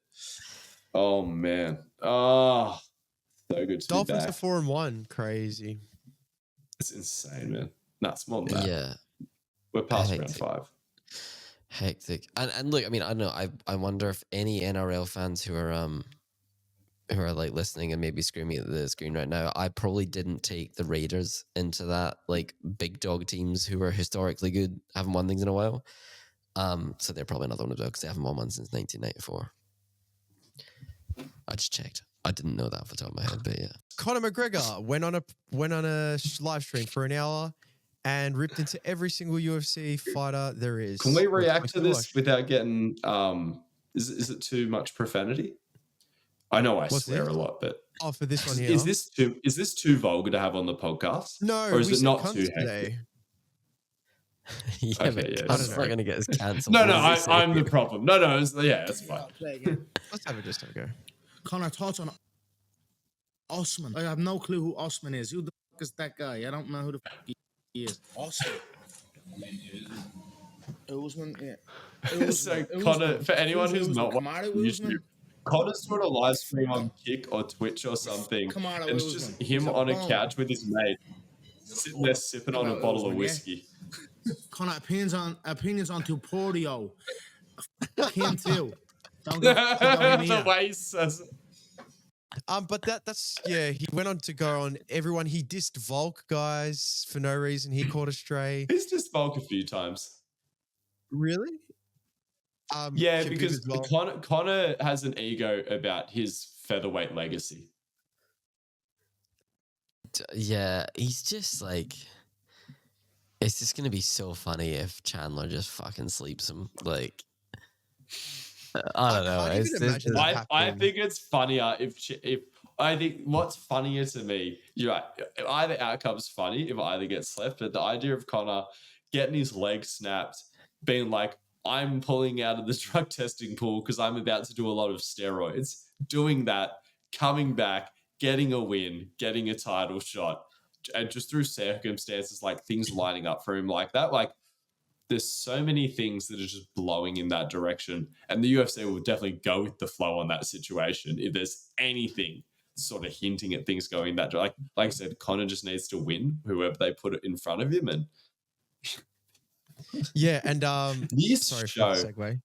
oh man, so good to Dolphins be back. are 4-1. Crazy. It's insane, man. No, it's more than that. Yeah, we're past round 5. Hectic. And look, I mean, I don't know. I wonder if any NRL fans who are like listening and maybe screaming at the screen right now, I probably didn't take the Raiders into that like big dog teams who are historically good, haven't won things in a while. So they're probably another one as well because they haven't won one since 1994. I just checked. I didn't know that off the top of my head, but yeah. Conor McGregor went on a live stream for an hour and ripped into every single UFC fighter there is. Can we react to this without getting? Is it too much profanity? I know I swear a lot, but for this one here, is this too vulgar to have on the podcast? No, or is it not too today? Yeah, Okay, but yeah, Connor's sorry. not going to get us cancelled. No, What no, does it say I'm the here? problem. No, yeah, it's fine. Play again. Let's have it just go. Connor, thoughts on Osman? I have no clue who Osman is. Who the fuck is that guy? I don't know who the fuck he is. Osman. Usman, yeah. So Connor, for anyone who's not Kamara watching Usman. YouTube, Connor's doing a live stream on Kick or Twitch or something, Kamara and it's Usman. just He's him a on a bone. couch with his mate, sitting there sipping on a Kamara bottle of Usman, yeah? whiskey. Connor, opinions on Tuporio. Him too. Don't go The here. way he says it. But that's he went on to go on everyone. He dissed Volk guys for no reason. He caught a stray. He's just Volk a few times. Really? Yeah, Khabib because as well. Connor has an ego about his featherweight legacy. Yeah, he's just like, it's just gonna be so funny if Chandler just fucking sleeps him. Like, I don't know. can't even It's imagine just, that. I happening. think it's funnier if I think what's funnier to me, you're right, either outcome's funny if either gets slept, but the idea of Connor getting his leg snapped, being like, I'm pulling out of the drug testing pool because I'm about to do a lot of steroids, doing that, coming back, getting a win, getting a title shot, and just through circumstances like things lining up for him like that, like there's so many things that are just blowing in that direction. And the UFC will definitely go with the flow on that situation if there's anything sort of hinting at things going that direction. Like I said, Conor just needs to win whoever they put it in front of him. And Yeah, and this sorry show, for the segue.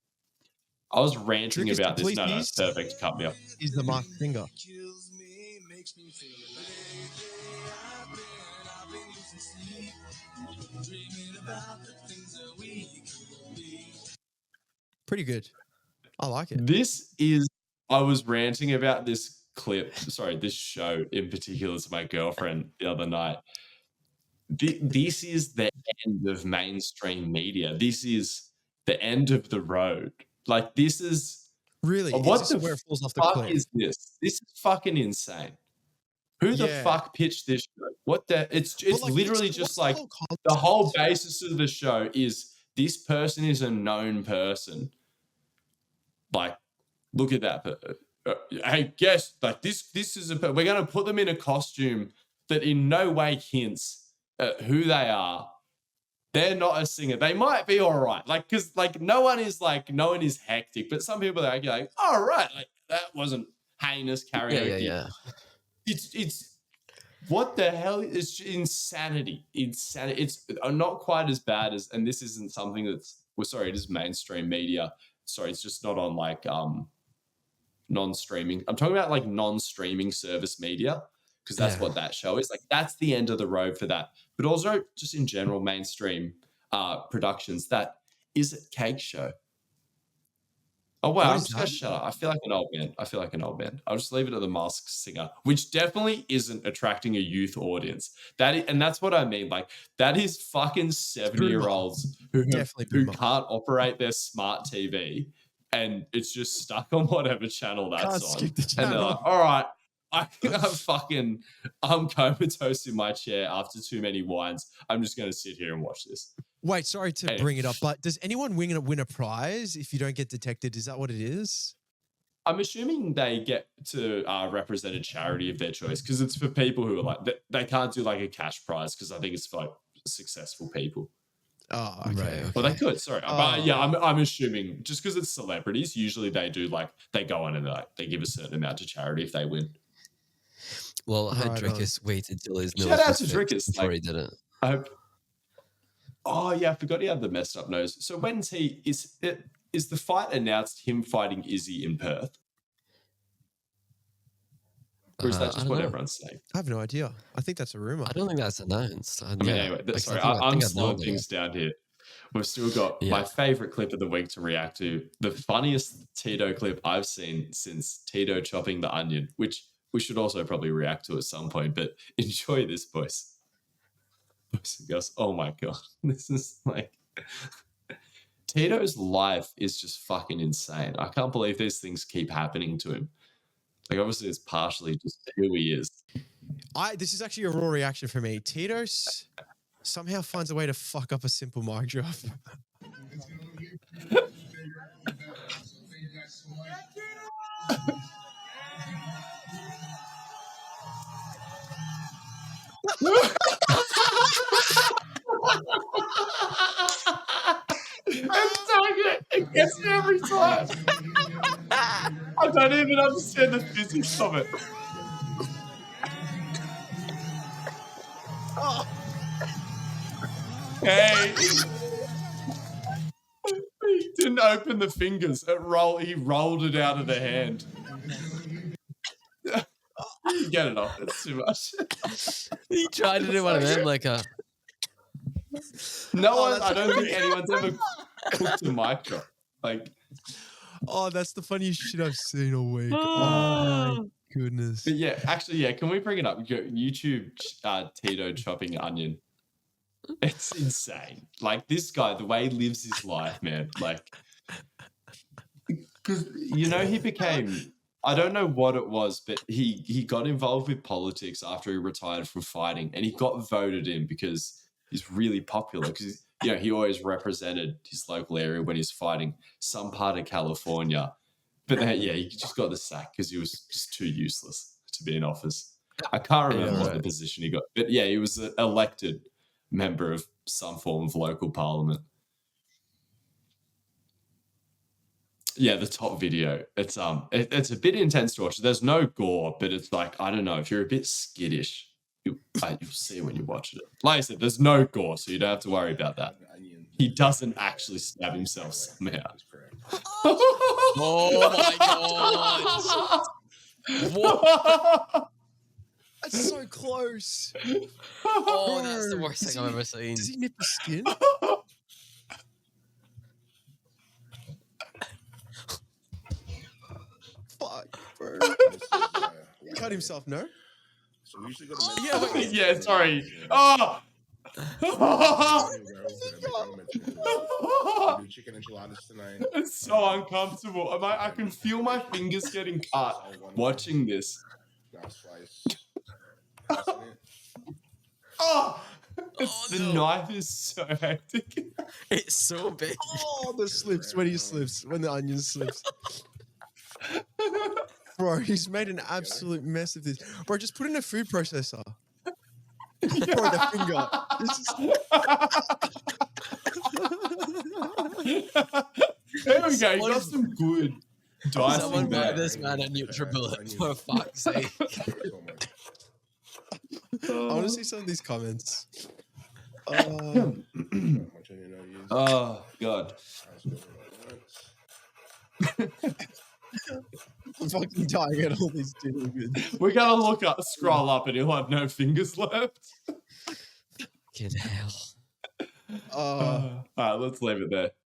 I was ranting Dricus about this. No, Duplessis it's perfect. Cut me off. is the Mark Finger. Pretty good. I like it. I was ranting about this clip, sorry, this show in particular to my girlfriend the other night. This is the end of mainstream media. This is the end of the road. Like, this is Really? what Is the this where it falls off the fuck cliff? is this? This is fucking insane. Who the Yeah. fuck pitched this show? What the? It's But, like, literally what's just the like whole the whole concept? basis of the show is this person is a known person. Like, look at that. Hey, guess, like this is we're going to put them in a costume that in no way hints at who they are. They're not a singer. They might be all right. Like, because like no one is hectic, but some people are like, all right, like that wasn't heinous karaoke. yeah. It's what the hell? It's insanity. It's not quite as bad as, and this isn't something that's, well, sorry, it is mainstream media. Sorry, it's just not on like non-streaming. I'm talking about like non-streaming service media, because that's what that show is. Like, that's the end of the road for that. But also just in general, mainstream productions, that is a cake show. Oh, wow, What I'm is just going to that? shut up. I feel like an old man. I'll just leave it at the Masked Singer, which definitely isn't attracting a youth audience. And that's what I mean. Like, that is fucking 70-year-olds who Definitely boomer. can't operate their smart TV, and it's just stuck on whatever channel that's Can't on. skip the And they're channel. like, all right, I'm comatose in my chair after too many wines. I'm just going to sit here and watch this. Wait, sorry to bring it up, but does anyone win a prize if you don't get detected? Is that what it is? I'm assuming they get to represent a charity of their choice, because it's for people who are like, they can't do like a cash prize, because I think it's for like successful people. Oh, okay. Right, Well, they could, sorry. Oh. But yeah, I'm assuming just because it's celebrities, usually they do like, they go on and they give a certain amount to charity if they win. Well, how Right on. Dricus waited till his nose Shout out was to fixed Dricus, before like- he did it. I hope. Oh yeah, I forgot he had the messed up nose. So when's is the fight announced him fighting Izzy in Perth? Or is that I just don't what know. everyone's saying? I have no idea. I think that's a rumor. I don't think that's announced. I mean, anyway, sorry, I'm slowing things down here. We've still got my favorite clip of the week to react to, the funniest Tito clip I've seen since Tito chopping the onion, which we should also probably react to at some point, but enjoy this, boys. Boys and girls, oh my God. This is like... Tito's life is just fucking insane. I can't believe these things keep happening to him. Like, obviously, it's partially just who he is. This is actually a raw reaction for me. Tito's somehow finds a way to fuck up a simple mic drop. It gets me every time. I don't even understand the physics of it. Hey. He didn't open the fingers. He rolled it out of the hand. You get it off. It's too much. He tried to do one of them, like a. No one. I don't think anyone's ever cooked a mic drop. Like, Oh, that's the funniest shit I've seen all week. Oh my goodness. but yeah, actually, yeah. Can we bring it up? YouTube Tito chopping onion. It's insane. Like this guy, the way he lives his life, man. Like, because he became. I don't know what it was, but he got involved with politics after he retired from fighting, and he got voted in because he's really popular. Because he always represented his local area when he's fighting some part of California. But then, he just got the sack because he was just too useless to be in office. I can't remember what the position he got, but yeah, he was an elected member of some form of local parliament. Yeah, the top video. It's it's a bit intense to watch. There's no gore, but it's like, I don't know, if you're a bit skittish, you'll see when you watch it. Like I said, there's no gore, so you don't have to worry about that. He doesn't actually stab himself somehow. Oh my god! What? That's so close. Oh, that's the worst thing I've ever seen. Does he nip the skin? Fuck, bro. He cut himself, no? So we usually go to Yeah, sorry. Oh! do chicken enchiladas tonight. It's so uncomfortable. I can feel my fingers getting cut watching this. Oh! The knife is so hectic. It's so big. Oh, the slips when he slips, when the onion slips. Bro, he's made an absolute mess of this. Bro, just put in a food processor. Bro, the finger. There we go. You got some good dicing Someone buy there. this man a NutriBullet, for fuck's sake. I want to see some of these comments. Oh, God. I'm fucking dying at all these dudes. We're going to scroll up and he'll have no fingers left. Fucking hell. All right, let's leave it there.